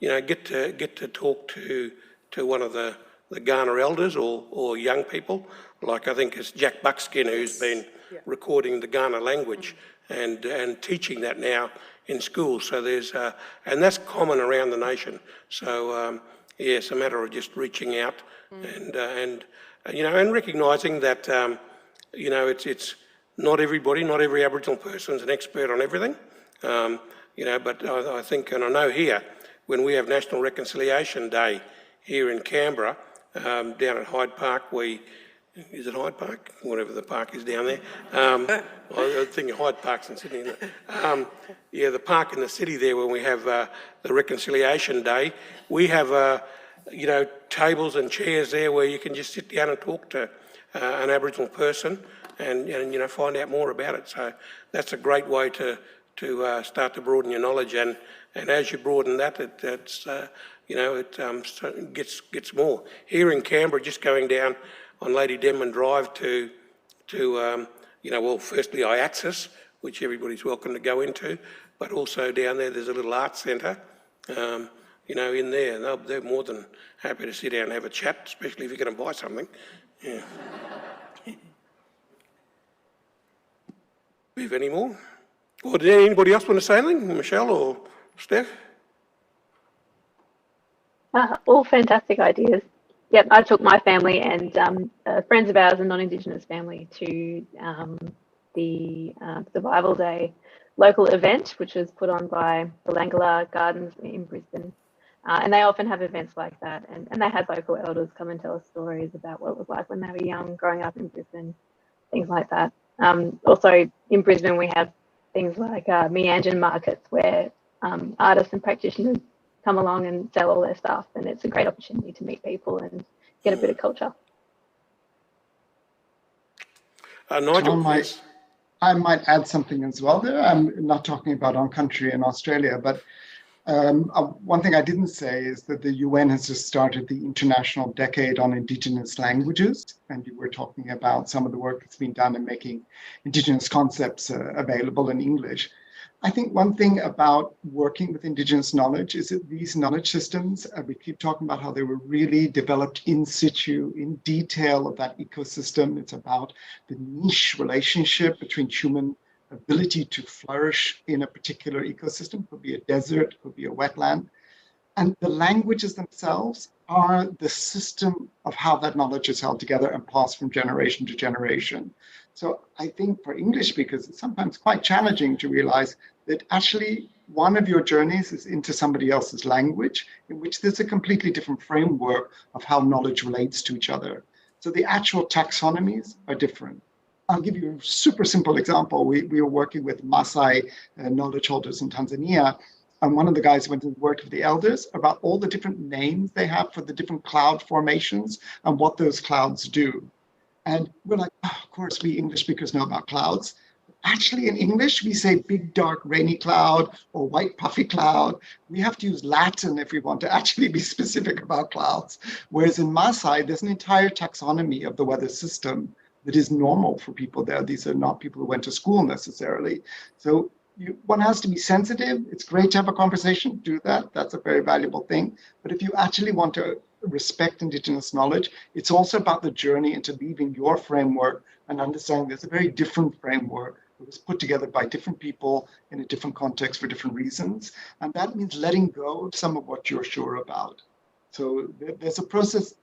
get to talk to one of the Kaurna elders or young people. Like I think it's Jack Buckskin who's been recording the Kaurna language and teaching that now in schools. So there's and that's common around the nation. So it's a matter of just reaching out and recognising that it's not everybody, not every Aboriginal person is an expert on everything. But I think, and I know here, when we have National Reconciliation Day here in Canberra, down at Hyde Park, is it Hyde Park? Whatever the park is down there. I think Hyde Park's in Sydney, isn't it? The park in the city there, when we have the Reconciliation Day, we have, tables and chairs there where you can just sit down and talk to an Aboriginal person and find out more about it. So that's a great way to start to broaden your knowledge, and as you broaden that, it gets more. Here in Canberra, just going down on Lady Denman Drive to firstly IATSIS, which everybody's welcome to go into, but also down there's a little art centre, in there. And they're more than happy to sit down and have a chat, especially if you're going to buy something. Yeah. Do we have any more? Or did anybody else want to say anything? Michelle or Steph? All fantastic ideas. Yep, I took my family and friends of ours, a non-Indigenous family, to the Survival Day local event, which was put on by the Langala Gardens in Brisbane. And they often have events like that. And they had local elders come and tell us stories about what it was like when they were young, growing up in Brisbane, things like that. Also, in Brisbane, we have things like Meanjin markets where artists and practitioners come along and sell all their stuff, and it's a great opportunity to meet people and get a bit of culture. Nigel, I might add something as well there. I'm not talking about on country in Australia, but one thing I didn't say is that the UN has just started the International Decade on Indigenous Languages, and you were talking about some of the work that's been done in making Indigenous concepts available in English. I think one thing about working with Indigenous knowledge is that these knowledge systems, we keep talking about how they were really developed in situ, in detail of that ecosystem. It's about the niche relationship between human ability to flourish in a particular ecosystem. Could be a desert, could be a wetland. And the languages themselves are the system of how that knowledge is held together and passed from generation to generation. So I think for English speakers, it's sometimes quite challenging to realize that actually one of your journeys is into somebody else's language, in which there's a completely different framework of how knowledge relates to each other. So the actual taxonomies are different. I'll give you a super simple example. We were working with Maasai knowledge holders in Tanzania, and one of the guys went and worked with the elders about all the different names they have for the different cloud formations and what those clouds do. And we're like, oh, of course, we English speakers know about clouds. Actually, in English, we say big, dark, rainy cloud or white, puffy cloud. We have to use Latin if we want to actually be specific about clouds. Whereas in Maasai, there's an entire taxonomy of the weather system that is normal for people there. These are not people who went to school necessarily. So one has to be sensitive. It's great to have a conversation, do that. That's a very valuable thing. But if you actually want to respect Indigenous knowledge, it's also about the journey into leaving your framework and understanding there's a very different framework that was put together by different people in a different context for different reasons. And that means letting go of some of what you're sure about. So there's a process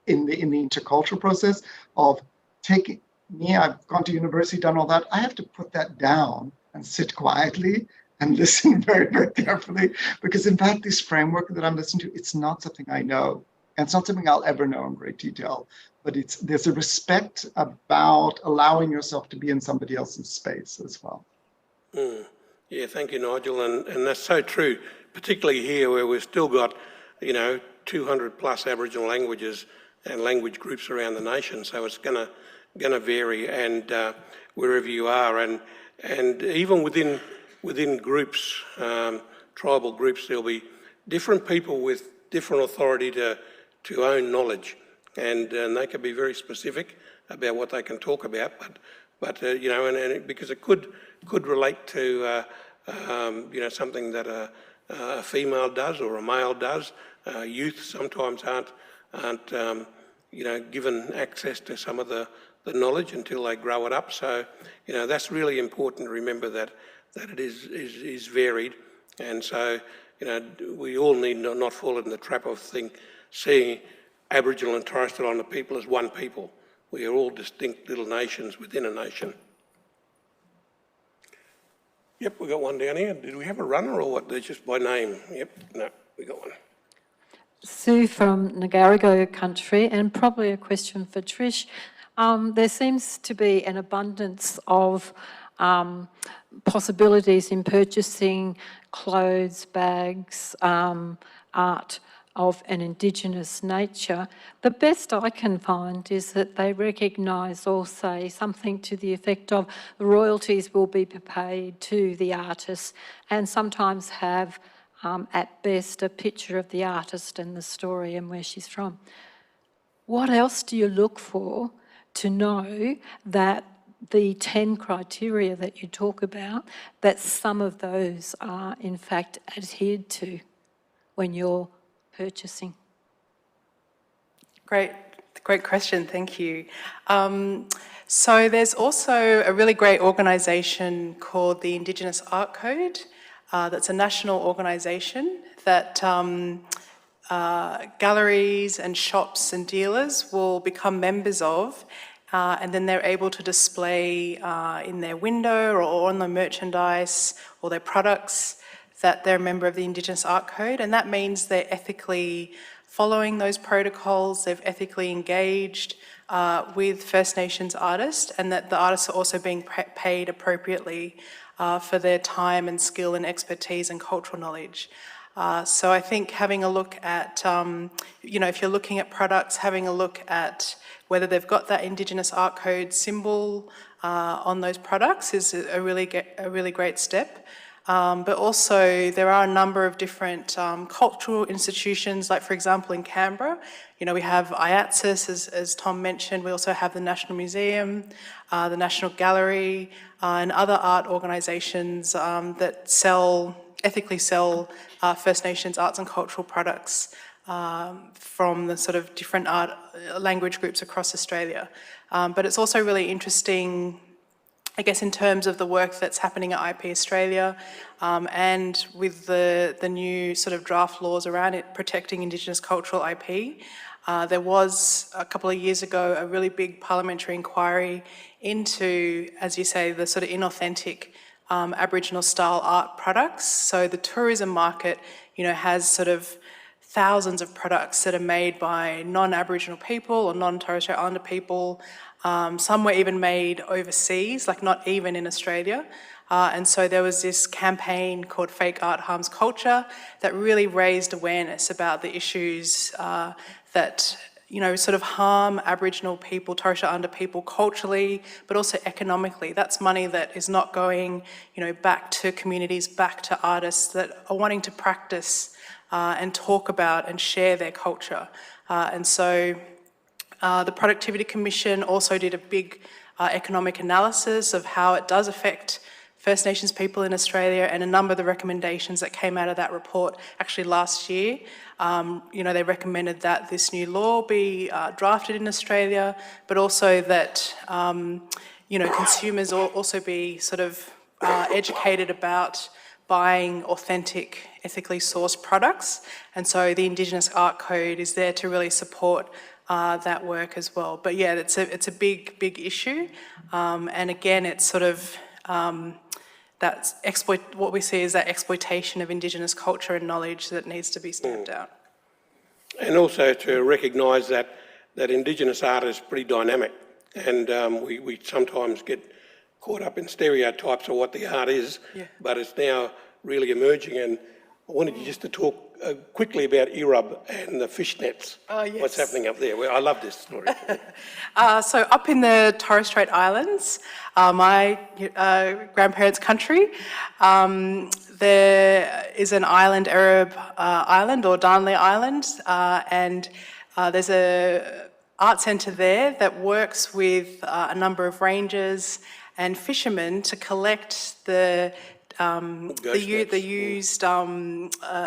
in the intercultural process of taking me, I've gone to university, done all that. I have to put that down and sit quietly and listen very, very carefully, because in fact, this framework that I'm listening to, it's not something I know. And it's not something I'll ever know in great detail, but there's a respect about allowing yourself to be in somebody else's space as well. Yeah, thank you, Nigel. And that's so true, particularly here where we've still got, 200 plus Aboriginal languages and language groups around the nation. So it's gonna vary, and wherever you are, and even within groups, tribal groups, there'll be different people with different authority to own knowledge, and they can be very specific about what they can talk about, but and because it could relate to something that a female does or a male does. Youth sometimes aren't given access to some of the knowledge until they grow it up. So that's really important to remember that it is varied, and so we all need to not fall in the trap of seeing Aboriginal and Torres Strait Islander people as one people. We are all distinct little nations within a nation. Yep, we got one down here. Did we have a runner or what? They're just by name. Yep, no, we got one. Sue from Kungarakan country, and probably a question for Trish. There seems to be an abundance of possibilities in purchasing clothes, bags, art of an Indigenous nature. The best I can find is that they recognise or say something to the effect of the royalties will be paid to the artist, and sometimes have at best a picture of the artist and the story and where she's from. What else do you look for to know that the 10 criteria that you talk about, that some of those are in fact adhered to when you're purchasing? Great question, thank you. So there's also a really great organisation called the Indigenous Art Code. That's a national organisation that galleries and shops and dealers will become members of, and then they're able to display in their window or on the merchandise or their products that they're a member of the Indigenous Art Code, and that means they're ethically following those protocols, they've ethically engaged with First Nations artists, and that the artists are also being paid appropriately for their time and skill and expertise and cultural knowledge. So I think having a look at, if you're looking at products, having a look at whether they've got that Indigenous Art Code symbol on those products is a really great step. But also there are a number of different cultural institutions, like for example in Canberra, we have IATSIS, as Tom mentioned. We also have the National Museum, the National Gallery, and other art organisations that ethically sell First Nations arts and cultural products from the sort of different art language groups across Australia. But it's also really interesting, I guess, in terms of the work that's happening at IP Australia and with the new sort of draft laws around it protecting Indigenous cultural IP. There was, a couple of years ago, a really big parliamentary inquiry into, as you say, the sort of inauthentic Aboriginal style art products. So the tourism market, has sort of thousands of products that are made by non-Aboriginal people or non-Torres Strait Islander people. Some were even made overseas, like not even in Australia. And so there was this campaign called Fake Art Harms Culture that really raised awareness about the issues that sort of harm Aboriginal people, Torres Strait Islander people culturally, but also economically. That's money that is not going, back to communities, back to artists that are wanting to practice and talk about and share their culture. And so the Productivity Commission also did a big economic analysis of how it does affect First Nations people in Australia, and a number of the recommendations that came out of that report actually last year. They recommended that this new law be drafted in Australia, but also that consumers also be sort of educated about buying authentic, ethically sourced products. And so the Indigenous Art Code is there to really support that work as well. But yeah, it's a big issue. And again, it's sort of what we see is that exploitation of Indigenous culture and knowledge that needs to be stamped out. And also to recognise that Indigenous art is pretty dynamic, and we sometimes get caught up in stereotypes of what the art is, but it's now really emerging. And I wanted you just to talk quickly about Irub and the fish nets. Yes. What's happening up there? I love this story. So up in the Torres Strait Islands, my grandparents' country, there is an island, Arab Island or Darnley Island, and there's a art centre there that works with a number of rangers and fishermen to collect the used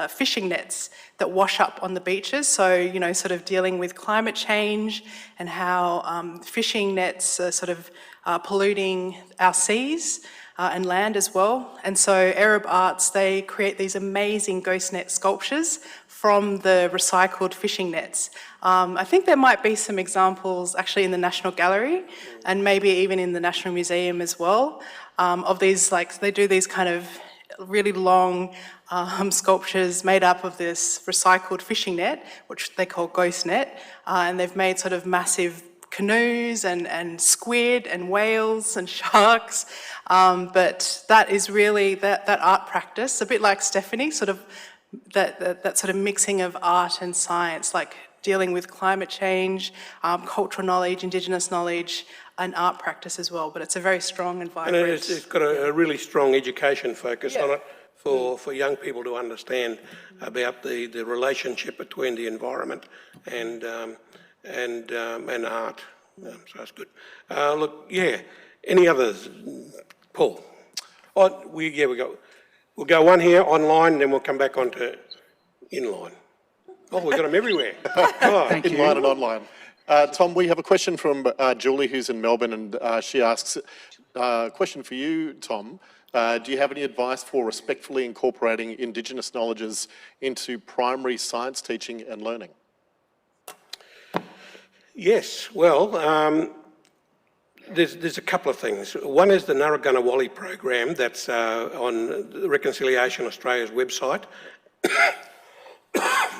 fishing nets that wash up on the beaches. So, sort of dealing with climate change and how fishing nets are sort of polluting our seas and land as well. And so Arab Arts, they create these amazing ghost net sculptures from the recycled fishing nets. I think there might be some examples actually in the National Gallery and maybe even in the National Museum as well, of these, like, they do these kind of really long sculptures made up of this recycled fishing net, which they call ghost net, and they've made sort of massive canoes and squid and whales and sharks, but that is really that art practice, a bit like Stephanie, sort of that sort of mixing of art and science, like dealing with climate change, cultural knowledge, Indigenous knowledge, and art practice as well. But it's a very strong and vibrant. And it's got a really strong education focus on it for young people to understand about the relationship between the environment and art. So it's good. Look, any others, Paul? We'll go one here online, and then we'll come back onto inline. Oh, we've got them everywhere. Thank you. Inline and online. Tom, we have a question from Julie, who's in Melbourne, and she asks, question for you, Tom. Do you have any advice for respectfully incorporating Indigenous knowledges into primary science teaching and learning? Yes, well, there's a couple of things. One is the Narragansett program that's on Reconciliation Australia's website.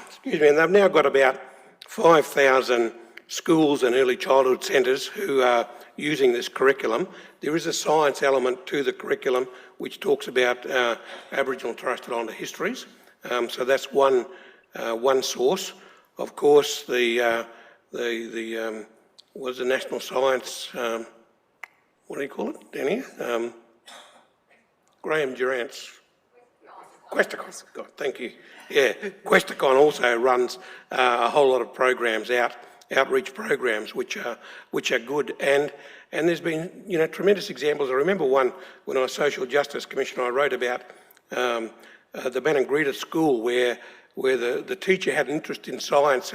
Excuse me, and they've now got about 5,000 schools and early childhood centres who are using this curriculum. There is a science element to the curriculum which talks about Aboriginal and Torres Strait Islander histories. So that's one source. Of course, the National Science, what do you call it down here? Graham Durant's Questacon, God, thank you. Yeah, Questacon also runs a whole lot of programs, outreach programs, which are good, and there's been tremendous examples. I remember one when I was Social Justice Commissioner. I wrote about the Maningrida School where the teacher had an interest in science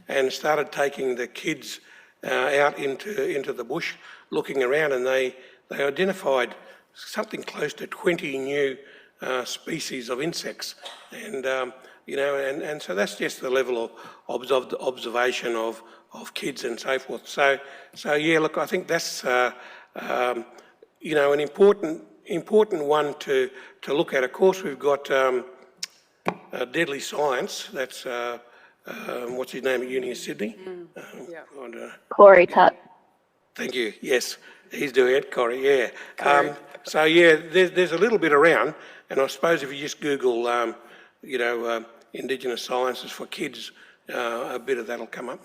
and started taking the kids out into the bush, looking around, and they identified something close to 20 new species of insects, and and so that's just the level of observation of kids and so forth. So yeah, look, I think that's an important one to look at. Of course, we've got Deadly Science. That's what's his name at Uni of Sydney? Corey Tutt. Thank you. Yes, he's doing it, Corey. Yeah. So yeah, there's a little bit around, and I suppose if you just Google, Indigenous sciences for kids, a bit of that'll come up.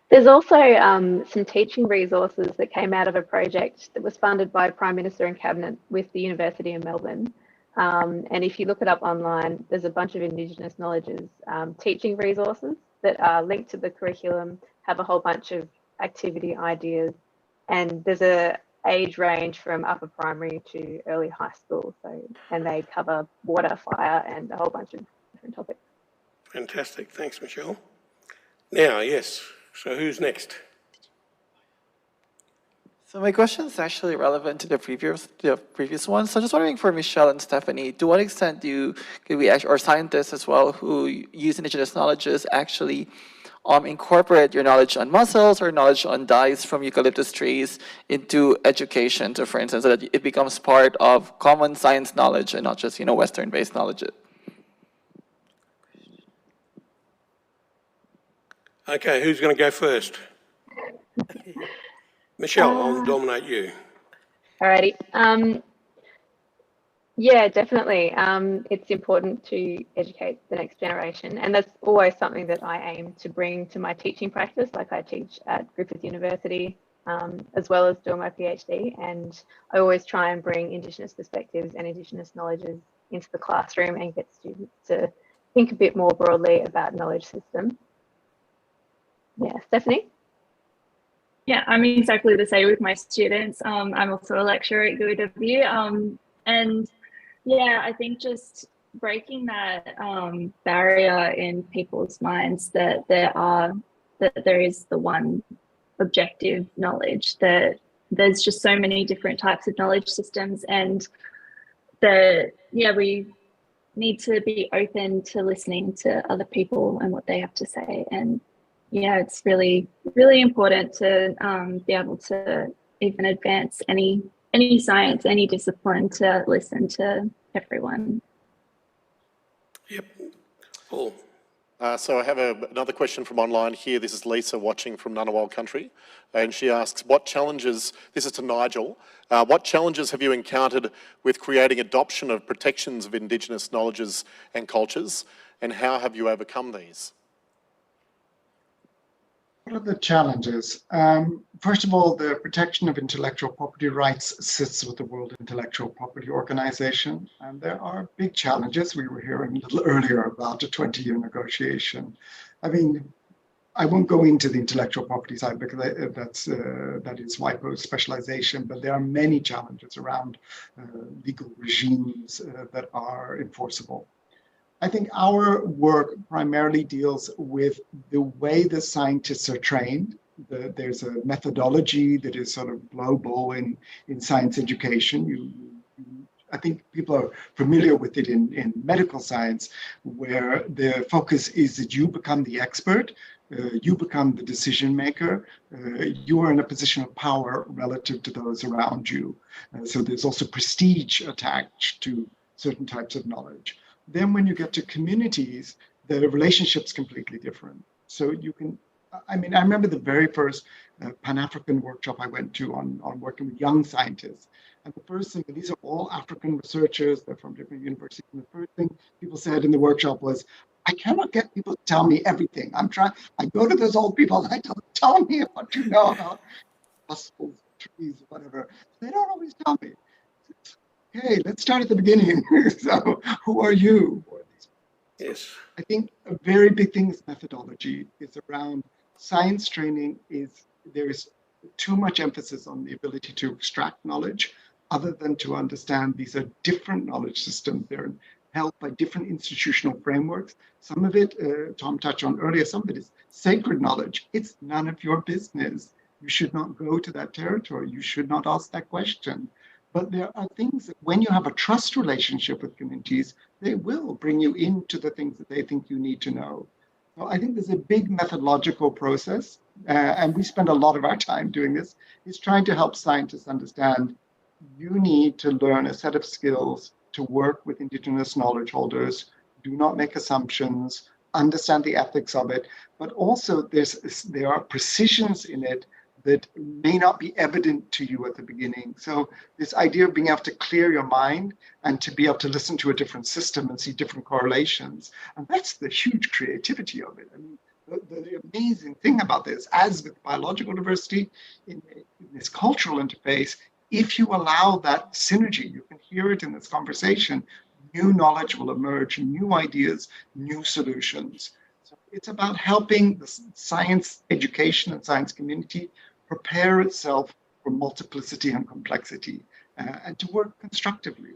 There's also some teaching resources that came out of a project that was funded by Prime Minister and Cabinet with the University of Melbourne. And if you look it up online, there's a bunch of Indigenous knowledges teaching resources that are linked to the curriculum, have a whole bunch of activity ideas, and there's a age range from upper primary to early high school. And they cover water, fire, and a whole bunch of different topics. Fantastic. Thanks, Michelle. Now, yes. So who's next? So my question is actually relevant to the previous one. So just wondering for Michelle and Stephanie, to what extent or scientists as well who use Indigenous knowledges actually incorporate your knowledge on mussels or knowledge on dyes from eucalyptus trees into education, so for instance, so that it becomes part of common science knowledge and not just Western-based knowledge? Okay, who's going to go first? Michelle, I'll dominate you. Alrighty. Yeah, definitely. It's important to educate the next generation, and that's always something that I aim to bring to my teaching practice. Like I teach at Griffith University, as well as doing my PhD, and I always try and bring Indigenous perspectives and Indigenous knowledges into the classroom and get students to think a bit more broadly about knowledge systems. Yeah, Stephanie? Yeah, I'm exactly the same with my students. I'm also a lecturer at UW, and yeah, I think just breaking that barrier in people's minds that there is the one objective knowledge, that there's just so many different types of knowledge systems, and that we need to be open to listening to other people and what they have to say. And yeah, it's really, really important to be able to even advance any science, any discipline, to listen to everyone. Yep. Paul. So I have another question from online here. This is Lisa watching from Ngunnawal country, and she asks, what challenges, this is to Nigel, what challenges have you encountered with creating adoption of protections of Indigenous knowledges and cultures, and how have you overcome these? What are the challenges? First of all, the protection of intellectual property rights sits with the World Intellectual Property Organization, and there are big challenges. We were hearing a little earlier about a 20-year negotiation. I mean, I won't go into the intellectual property side because that is WIPO's specialization, but there are many challenges around legal regimes that are enforceable. I think our work primarily deals with the way the scientists are trained. There's a methodology that is sort of global in science education. I think people are familiar with it in medical science, where the focus is that you become the expert, you become the decision maker, you are in a position of power relative to those around you. So there's also prestige attached to certain types of knowledge. Then when you get to communities, the relationship's completely different. So you can, I mean, I remember the very first Pan-African workshop I went to on working with young scientists. And the first thing, these are all African researchers, they're from different universities. And the first thing people said in the workshop was, I cannot get people to tell me everything. I go to those old people and I tell me what you know about mussels, trees, whatever. They don't always tell me. Okay, let's start at the beginning. So, who are you? Yes. I think a very big thing is methodology. It's around science training. There is too much emphasis on the ability to extract knowledge, other than to understand these are different knowledge systems. They're held by different institutional frameworks. Some of it, Tom touched on earlier, some of it is sacred knowledge. It's none of your business. You should not go to that territory. You should not ask that question. But there are things that when you have a trust relationship with communities, they will bring you into the things that they think you need to know. So I think there's a big methodological process, and we spend a lot of our time doing this, is trying to help scientists understand you need to learn a set of skills to work with Indigenous knowledge holders, do not make assumptions, understand the ethics of it, but also there are precisions in it that may not be evident to you at the beginning. So this idea of being able to clear your mind and to be able to listen to a different system and see different correlations, and that's the huge creativity of it. I mean, the amazing thing about this, as with biological diversity, in this cultural interface, if you allow that synergy, you can hear it in this conversation, new knowledge will emerge, new ideas, new solutions. So it's about helping the science education and science community prepare itself for multiplicity and complexity, and to work constructively.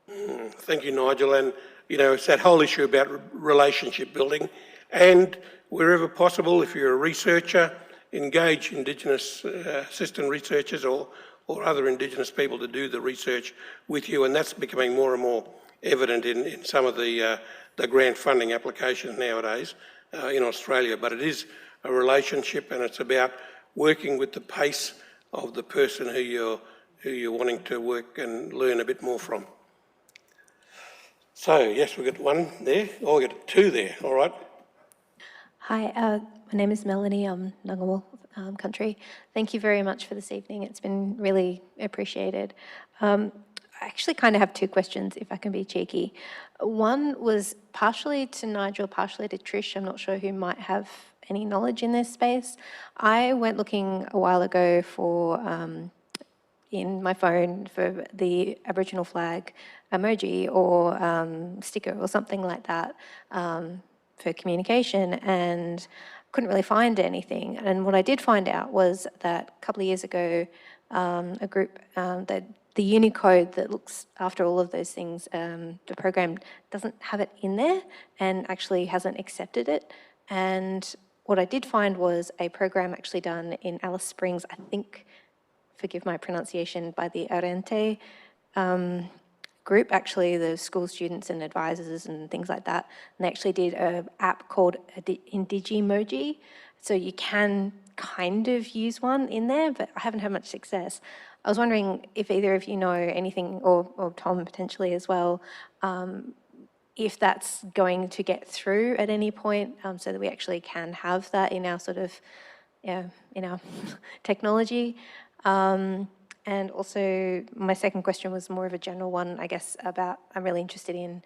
Thank you, Nigel. And, it's that whole issue about relationship building. And wherever possible, if you're a researcher, engage Indigenous assistant researchers or other Indigenous people to do the research with you. And that's becoming more and more evident in some of the grant funding applications nowadays in Australia. But it is a relationship, and it's about working with the pace of the person who you're wanting to work and learn a bit more from. So yes, we've got one there. Oh, we've got two there. All right. Hi, my name is Melanie. I'm Ngunnawal country. Thank you very much for this evening. It's been really appreciated. I actually kind of have two questions, if I can be cheeky. One was partially to Nigel, partially to Trish. I'm not sure who might have any knowledge in this space. I went looking a while ago for, in my phone, for the Aboriginal flag emoji or sticker or something like that for communication, and couldn't really find anything. And what I did find out was that a couple of years ago, a group, the Unicode that looks after all of those things, the program doesn't have it in there and actually hasn't accepted it. And what I did find was a program actually done in Alice Springs, I think, forgive my pronunciation, by the Arente group, actually the school students and advisors and things like that. And they actually did an app called Indigimoji. So you can kind of use one in there, but I haven't had much success. I was wondering if either of you know anything, or Tom potentially as well, if that's going to get through at any point, so that we actually can have that in our sort of, in our technology. And also my second question was more of a general one, I guess, about, I'm really interested in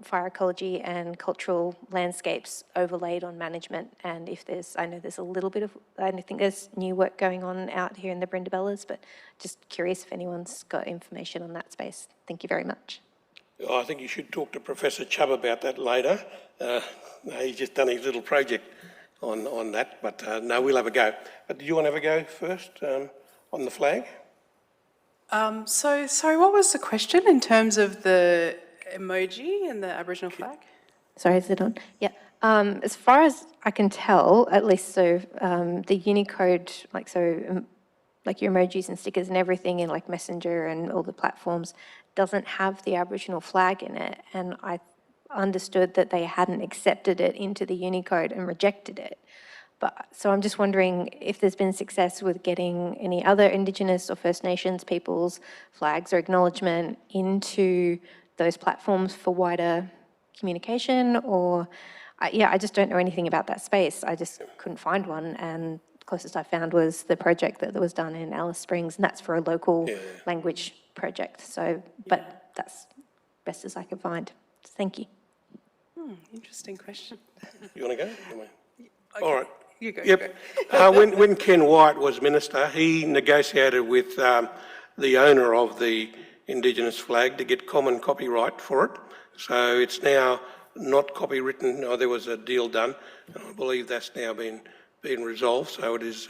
fire ecology and cultural landscapes overlaid on management. And if there's, I know there's a little bit of, I think there's new work going on out here in the Brindabellas, but just curious if anyone's got information on that space. Thank you very much. I think you should talk to Professor Chubb about that later. He's just done his little project on that, but no, we'll have a go. But do you want to have a go first on the flag? So, sorry, what was the question in terms of the emoji and the Aboriginal flag? Sorry, is it on? Yeah. As far as I can tell, at least, so the Unicode, like your emojis and stickers and everything in like Messenger and all the platforms doesn't have the Aboriginal flag in it. And I understood that they hadn't accepted it into the Unicode and rejected it. But so I'm just wondering if there's been success with getting any other Indigenous or First Nations people's flags or acknowledgement into those platforms for wider communication, or I just don't know anything about that space. I just couldn't find one, and the closest I found was the project that was done in Alice Springs, and that's for a local language project. So, but that's best as I could find. Thank you. Interesting question. You want to go? Okay. All right. You go. Yep. You go. When Ken Wyatt was minister, he negotiated with the owner of the Indigenous flag to get common copyright for it. So it's now not copywritten. Oh, there was a deal done, and I believe that's now been resolved. So it is,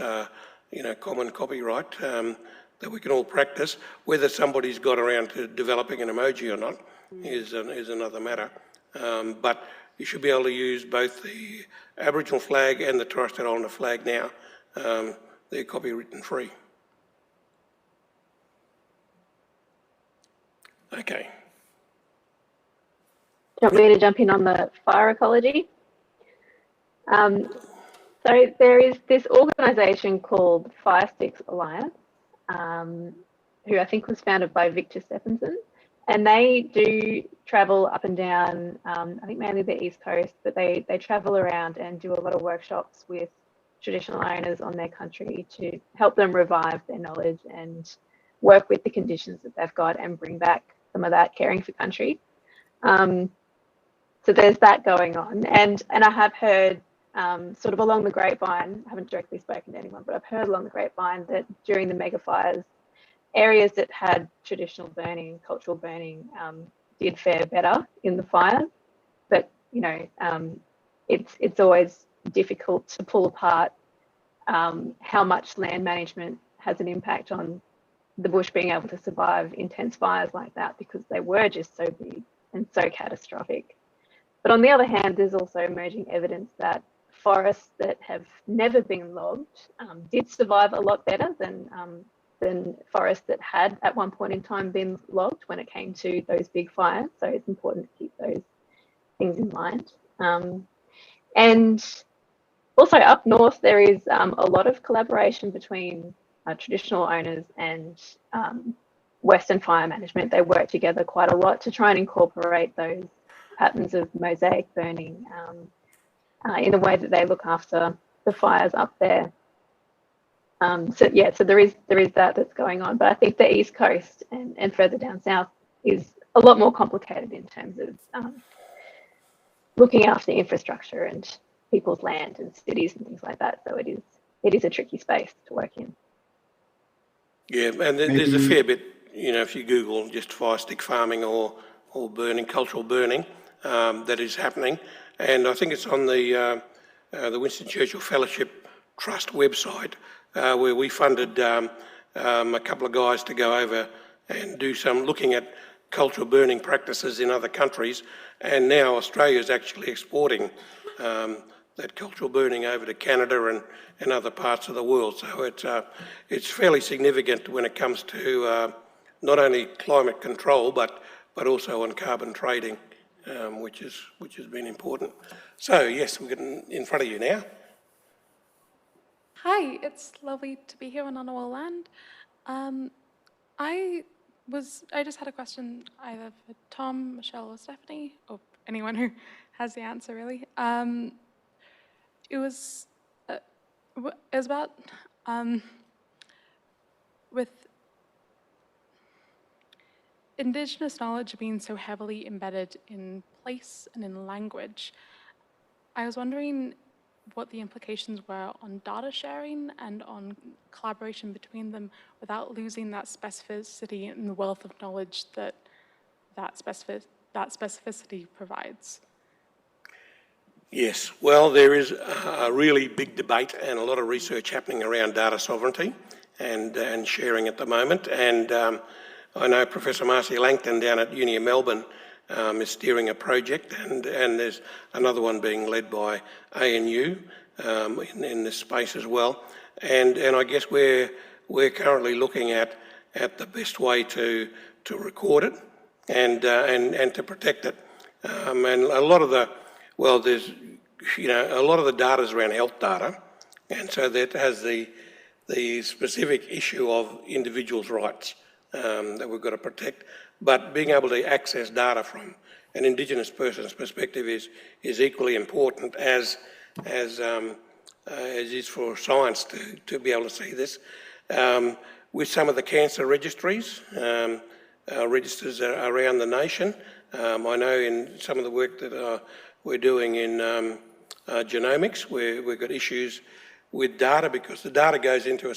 common copyright that we can all practice. Whether somebody's got around to developing an emoji or not is another matter. But you should be able to use both the Aboriginal flag and the Torres Strait Islander flag now. They're copywritten free. Okay. Do you want me to jump in on the fire ecology? So there is this organisation called Fire Sticks Alliance, who I think was founded by Victor Stephenson, and they do travel up and down, I think mainly the East Coast, but they travel around and do a lot of workshops with traditional owners on their country to help them revive their knowledge and work with the conditions that they've got and bring back some of that caring for country. So there's that going on, and I have heard sort of along the grapevine, I haven't directly spoken to anyone, but I've heard along the grapevine that during the mega fires, areas that had traditional burning, cultural burning, did fare better in the fires. But it's always difficult to pull apart how much land management has an impact on the bush being able to survive intense fires like that, because they were just so big and so catastrophic. But on the other hand, there's also emerging evidence that forests that have never been logged did survive a lot better than forests that had at one point in time been logged when it came to those big fires. So it's important to keep those things in mind. And also up north, there is a lot of collaboration between traditional owners and Western fire management. They work together quite a lot to try and incorporate those patterns of mosaic burning in the way that they look after the fires up there. So there is that that's going on, but I think the East Coast and further down south is a lot more complicated in terms of looking after infrastructure and people's land and cities and things like that. So it is a tricky space to work in. Yeah, and there's a fair bit, if you Google just fire stick farming or burning, cultural burning, that is happening. And I think it's on the Winston Churchill Fellowship Trust website, where we funded a couple of guys to go over and do some looking at cultural burning practices in other countries. And now Australia is actually exporting that cultural burning over to Canada and other parts of the world. So it's fairly significant when it comes to not only climate control, but also on carbon trading, which has been important. So yes, we're getting in front of you now. Hi, it's lovely to be here on Ngunnawal land. I just had a question either for Tom, Michelle, or Stephanie, or anyone who has the answer really. It was about with Indigenous knowledge being so heavily embedded in place and in language. I was wondering what the implications were on data sharing and on collaboration between them without losing that specificity and the wealth of knowledge that specificity provides. Yes, well, there is a really big debate and a lot of research happening around data sovereignty and sharing at the moment. And I know Professor Marcia Langton down at Uni of Melbourne is steering a project, and there's another one being led by ANU in this space as well. And I guess we're currently looking at the best way to record it and to protect it. And a lot of the there's a lot of the data is around health data, and so that has the specific issue of individuals' rights that we've got to protect. But being able to access data from an Indigenous person's perspective is equally important as is for science to be able to see this. With some of the cancer registries, registers around the nation, I know in some of the work that we're doing in genomics, we've got issues with data because the data goes into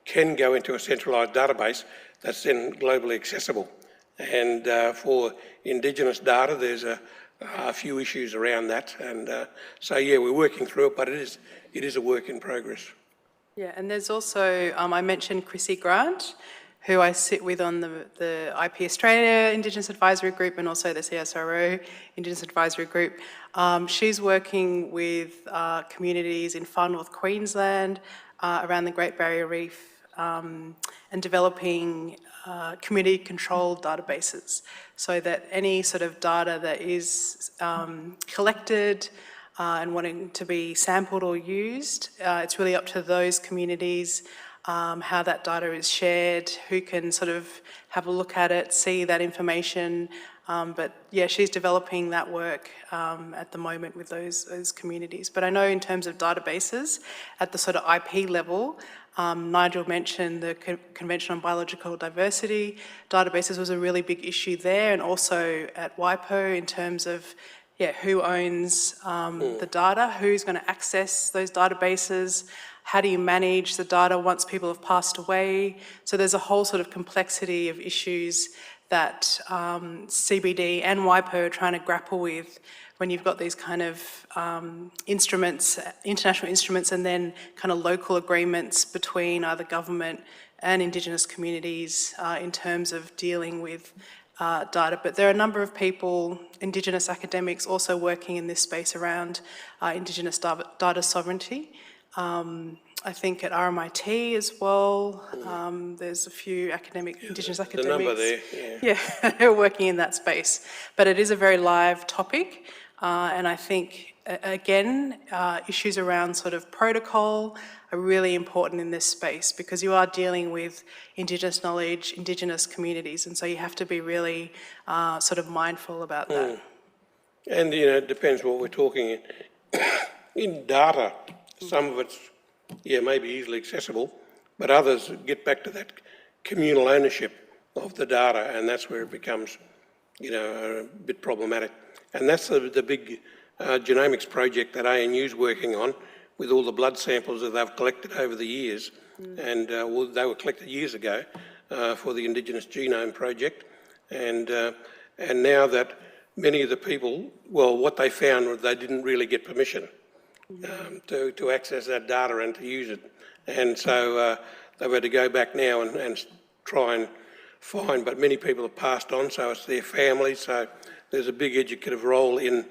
can go into a centralised database that's then globally accessible. And for Indigenous data, there's a few issues around that. And so, yeah, we're working through it, but it is a work in progress. Yeah, and there's also, I mentioned Chrissy Grant, who I sit with on the IP Australia Indigenous Advisory Group and also the CSIRO Indigenous Advisory Group. She's working with communities in far north Queensland, around the Great Barrier Reef, and developing community-controlled databases so that any sort of data that is collected and wanting to be sampled or used, it's really up to those communities how that data is shared, who can sort of have a look at it, see that information. But yeah, she's developing that work at the moment with those communities. But I know in terms of databases, at the sort of IP level, Nigel mentioned the Convention on Biological Diversity. Databases was a really big issue there, and also at WIPO in terms of who owns the data, who's going to access those databases, how do you manage the data once people have passed away. So there's a whole sort of complexity of issues that CBD and WIPO are trying to grapple with when you've got these kind of instruments, international instruments, and then kind of local agreements between either government and Indigenous communities in terms of dealing with data. But there are a number of people, Indigenous academics, also working in this space around Indigenous data sovereignty. I think at RMIT as well, there's a few Indigenous academics. The number there, yeah, who are working in that space. But it is a very live topic, and I think, again, issues around sort of protocol are really important in this space because you are dealing with Indigenous knowledge, Indigenous communities, and so you have to be really sort of mindful about that. And, it depends what we're talking in data. Some of it's, maybe easily accessible, but others get back to that communal ownership of the data, and that's where it becomes, a bit problematic. And that's the big genomics project that ANU's working on with all the blood samples that they've collected over the years. And they were collected years ago for the Indigenous Genome Project. And now that many of the people, what they found was they didn't really get permission to access that data and to use it. And so they've had to go back now and try and find, but many people have passed on, so it's their families. So there's a big educative role in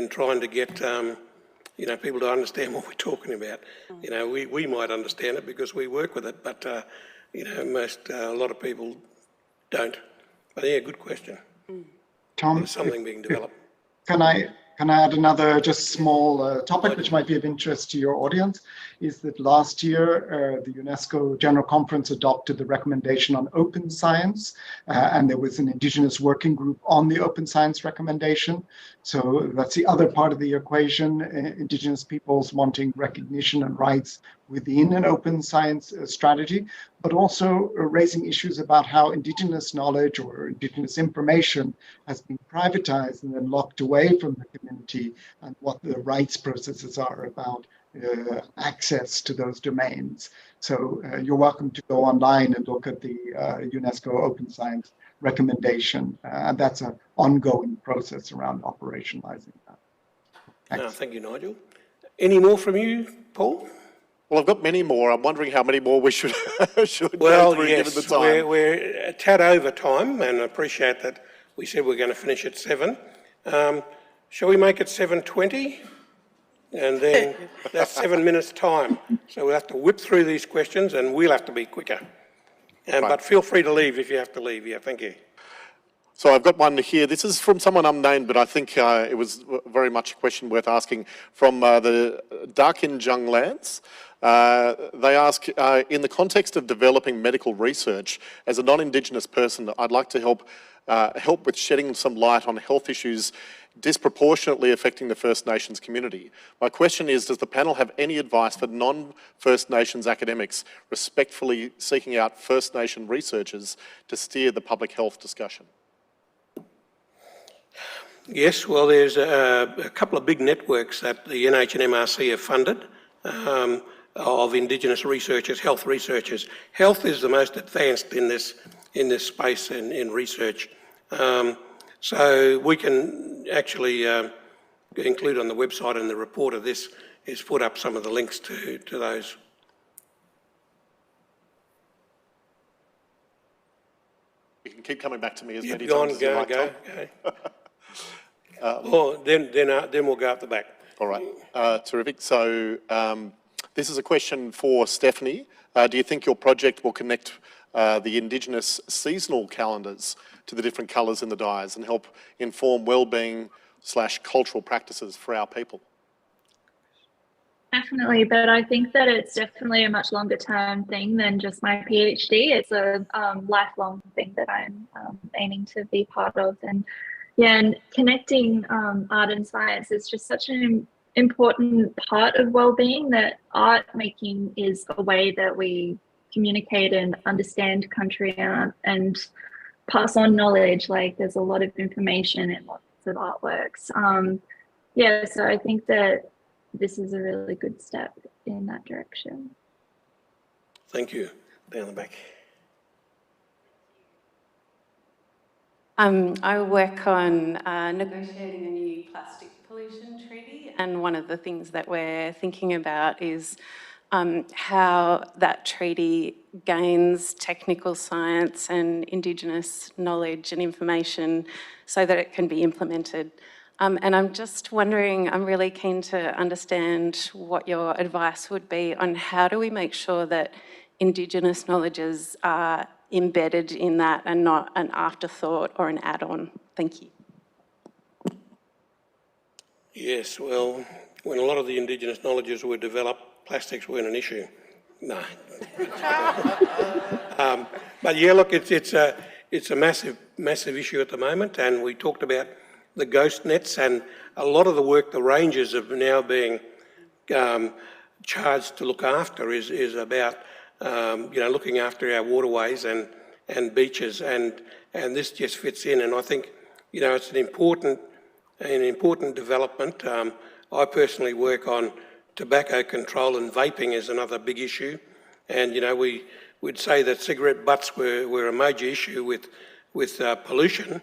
trying to get people to understand what we're talking about. We might understand it because we work with it, but a lot of people don't. But yeah, good question. Tom, there's something being developed. Can I add another just small topic which might be of interest to your audience? Is that last year the UNESCO General Conference adopted the recommendation on open science, and there was an Indigenous working group on the open science recommendation. So that's the other part of the equation, Indigenous peoples wanting recognition and rights within an open science strategy, but also raising issues about how Indigenous knowledge or Indigenous information has been privatized and then locked away from the community, and what the rights processes are about access to those domains. So you're welcome to go online and look at the UNESCO Open Science recommendation, and that's an ongoing process around operationalizing that. No, thank you, Nigel. Any more from you, Paul? Well, I've got many more. I'm wondering how many more we should go through yes, given the time. We're a tad over time, and I appreciate that we said we're going to finish at 7. Shall we make it 7:20? And then that's 7 minutes time. So we'll have to whip through these questions and we'll have to be quicker. But feel free to leave if you have to leave. Yeah, thank you. So I've got one here. This is from someone unnamed, but I think it was very much a question worth asking from the Darkinjung lands. They ask, in the context of developing medical research, as a non-Indigenous person, I'd like to help with shedding some light on health issues disproportionately affecting the First Nations community. My question is, does the panel have any advice for non-First Nations academics respectfully seeking out First Nation researchers to steer the public health discussion? Yes, well, there's a couple of big networks that the NH and MRC have funded, of Indigenous researchers, health researchers. Health is the most advanced in this space in research. So we can actually include on the website and the report of this is put up some of the links to those. You can keep coming back to me as many Go times on, as you like, Tom. Well, then we'll go up the back. All right, terrific. So this is a question for Stephanie. Do you think your project will connect the Indigenous seasonal calendars to the different colours in the dyes and help inform wellbeing/cultural practices for our people? Definitely, but I think that it's definitely a much longer term thing than just my PhD. It's a lifelong thing that I'm aiming to be part of. And yeah, and connecting art and science is just such an important part of well-being, that art making is a way that we communicate and understand country and pass on knowledge. Like, there's a lot of information in lots of artworks. Yeah, so I think that this is a really good step in that direction. Thank you. Down the back. I work on negotiating a new plastic pollution treaty, and one of the things that we're thinking about is how that treaty gains technical science and Indigenous knowledge and information so that it can be implemented. And I'm just wondering, I'm really keen to understand what your advice would be on how do we make sure that Indigenous knowledges are embedded in that and not an afterthought or an add-on. Thank you. Yes, well, when a lot of the Indigenous knowledges were developed, plastics weren't an issue. No. But yeah, look, it's a massive issue at the moment, and we talked about the ghost nets, and a lot of the work the rangers are now being charged to look after is about looking after our waterways and beaches, and this just fits in. And I think it's an important development. I personally work on tobacco control, and vaping is another big issue. And we'd say that cigarette butts were a major issue with pollution,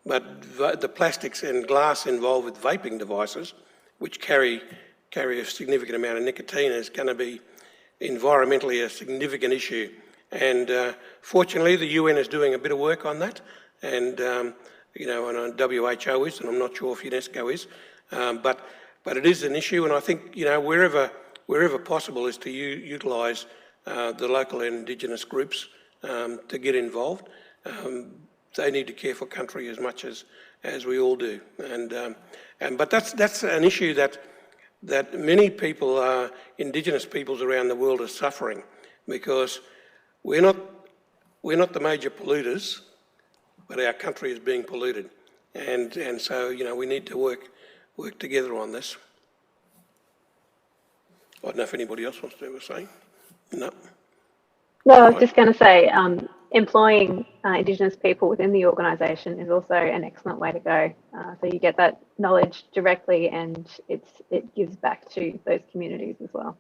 but the plastics and glass involved with vaping devices, which carry a significant amount of nicotine, is going to be environmentally a significant issue. And fortunately, the UN is doing a bit of work on that, and and WHO is, and I'm not sure if UNESCO is, but it is an issue. And I think wherever possible is to utilise the local Indigenous groups to get involved. They need to care for country as much as we all do, but that's an issue that many people, Indigenous peoples around the world, are suffering, because we're not the major polluters, but our country is being polluted, and so we need to work together on this. I don't know if anybody else wants to have a say. No. No, I was just going to say, employing Indigenous people within the organisation is also an excellent way to go. So you get that knowledge directly, and it gives back to those communities as well.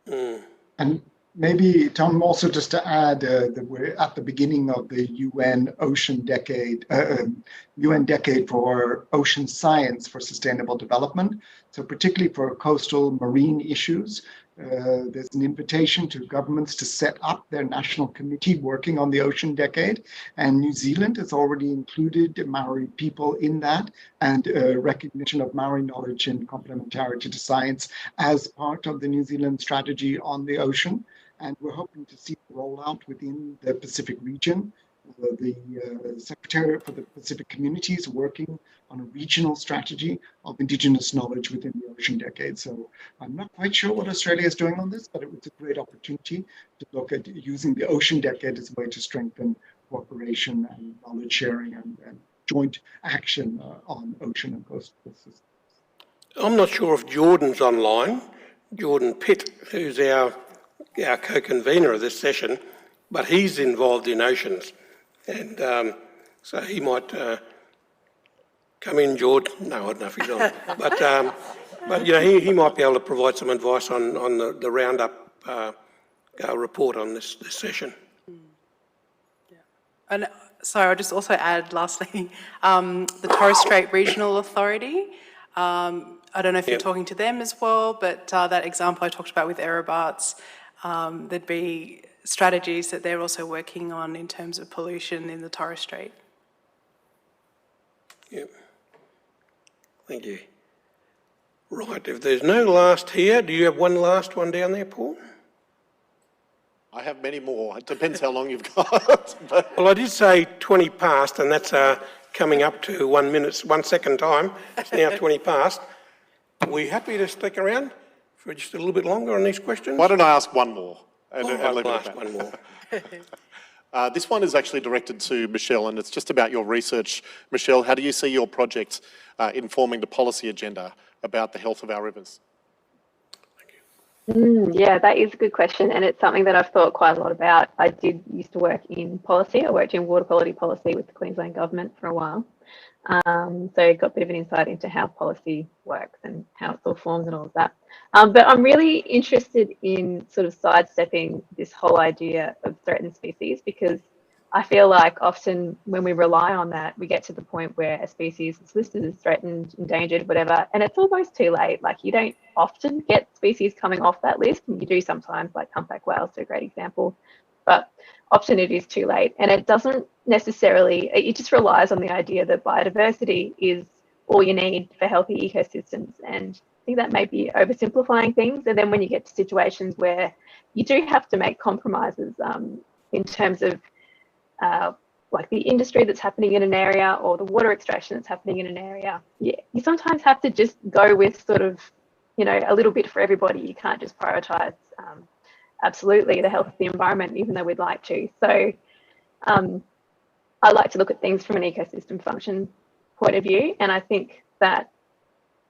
Mm. And maybe, Tom, also just to add that we're at the beginning of the UN Ocean Decade, UN Decade for Ocean Science for Sustainable Development. So particularly for coastal marine issues, there's an invitation to governments to set up their national committee working on the Ocean Decade, and New Zealand has already included Maori people in that, and recognition of Maori knowledge and complementarity to science as part of the New Zealand strategy on the ocean. And we're hoping to see the rollout within the Pacific region. The Secretariat for the Pacific Communities working on a regional strategy of Indigenous knowledge within the Ocean Decade. So I'm not quite sure what Australia is doing on this, but it was a great opportunity to look at using the Ocean Decade as a way to strengthen cooperation and knowledge sharing and joint action on ocean and coastal systems. I'm not sure if Jordan's online, Jordan Pitt, who's our co-convener of this session, but he's involved in oceans. And so he might come in, George. No, I don't know if he's on. But he might be able to provide some advice on the roundup report on this session. Yeah. And sorry, I'll just also add lastly, the Torres Strait Regional Authority. I don't know if you're talking to them as well, but that example I talked about with Arab Arts, there'd be strategies that they're also working on in terms of pollution in the Torres Strait. Yep. Thank you. Right, if there's no last here, do you have one last one down there, Paul? I have many more. It depends how long you've got. Well, I did say 20 past, and that's coming up to 1 minute, 1 second time. It's now 20 past. Are we happy to stick around for just a little bit longer on these questions? Why don't I ask one more? I'll ask one more. This one is actually directed to Michelle, and it's just about your research. Michelle, how do you see your project informing the policy agenda about the health of our rivers? Yeah, that is a good question, and it's something that I've thought quite a lot about. I used to work in policy. I worked in water quality policy with the Queensland government for a while. So I got a bit of an insight into how policy works and how it's all formed and all of that. But I'm really interested in sort of sidestepping this whole idea of threatened species, because I feel like often when we rely on that, we get to the point where a species is listed as threatened, endangered, whatever, and it's almost too late. Like, you don't often get species coming off that list, and you do sometimes, like humpback whales are a great example, but often it is too late. And it doesn't necessarily, it just relies on the idea that biodiversity is all you need for healthy ecosystems. And I think that may be oversimplifying things. And then when you get to situations where you do have to make compromises in terms of like the industry that's happening in an area or the water extraction that's happening in an area, you sometimes have to just go with sort of, you know, a little bit for everybody. You can't just prioritize absolutely the health of the environment, even though we'd like to. So I like to look at things from an ecosystem function point of view, and I think that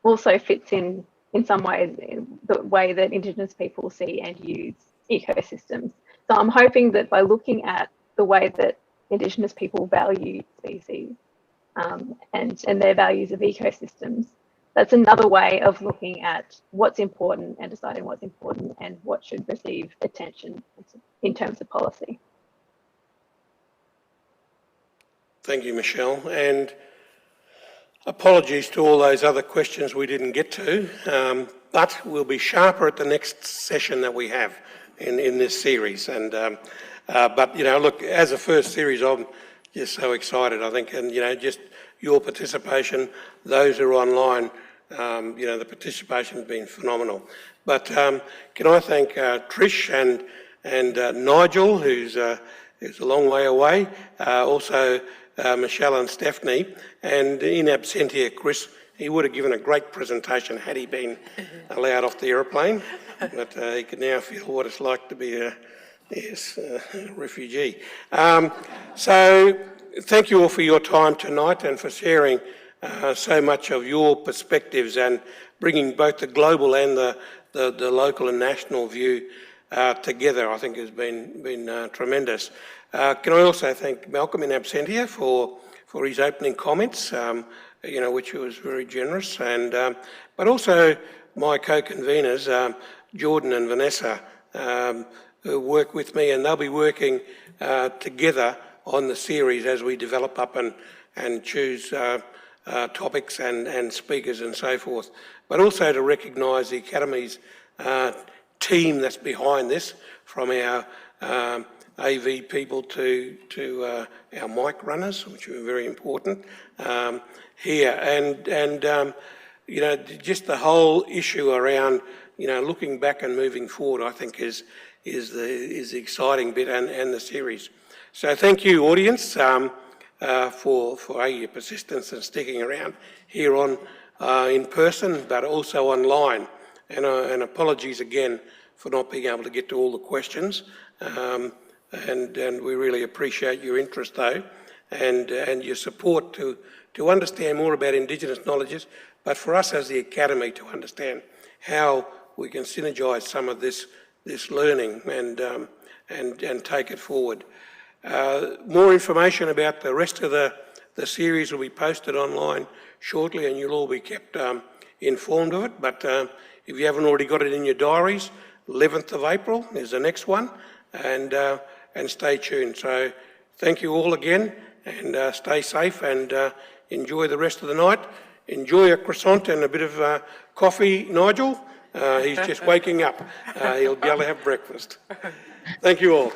also fits in some ways in the way that Indigenous people see and use ecosystems. So I'm hoping that by looking at the way that Indigenous people value species and their values of ecosystems, that's another way of looking at what's important and deciding what's important and what should receive attention in terms of policy. Thank you, Michelle. And apologies to all those other questions we didn't get to, but we'll be sharper at the next session that we have in this series. And but, you know, look, as a first series, I'm just so excited, I think, and, you know, just your participation, those who are online, you know, the participation has been phenomenal. But can I thank Trish and Nigel, who's a long way away, also Michelle and Stephanie, and in absentia Chris. He would have given a great presentation had he been allowed off the aeroplane, but he can now feel what it's like to be a refugee. So thank you all for your time tonight and for sharing so much of your perspectives and bringing both the global and the local and national view together. I think has been tremendous. Can I also thank Malcolm in absentia for his opening comments, you know, which was very generous, and but also my co-conveners, Jordan and Vanessa, who work with me, and they'll be working together on the series as we develop up and choose topics and speakers and so forth. But also to recognise the Academy's team that's behind this, from our AV people to our mic runners, which are very important here, and you know, just the whole issue around, you know, looking back and moving forward, I think is the exciting bit and the series. So thank you, audience, for your persistence and sticking around here on in person, but also online. And apologies again for not being able to get to all the questions. And we really appreciate your interest, though, and your support to understand more about Indigenous knowledges, but for us as the Academy to understand how we can synergise some of this learning and take it forward. More information about the rest of the series will be posted online shortly, and you'll all be kept informed of it. But if you haven't already got it in your diaries, 11th of April is the next one, and stay tuned. So thank you all again, and stay safe and enjoy the rest of the night. Enjoy a croissant and a bit of coffee, Nigel. He's just waking up. He'll be able to have breakfast. Thank you all.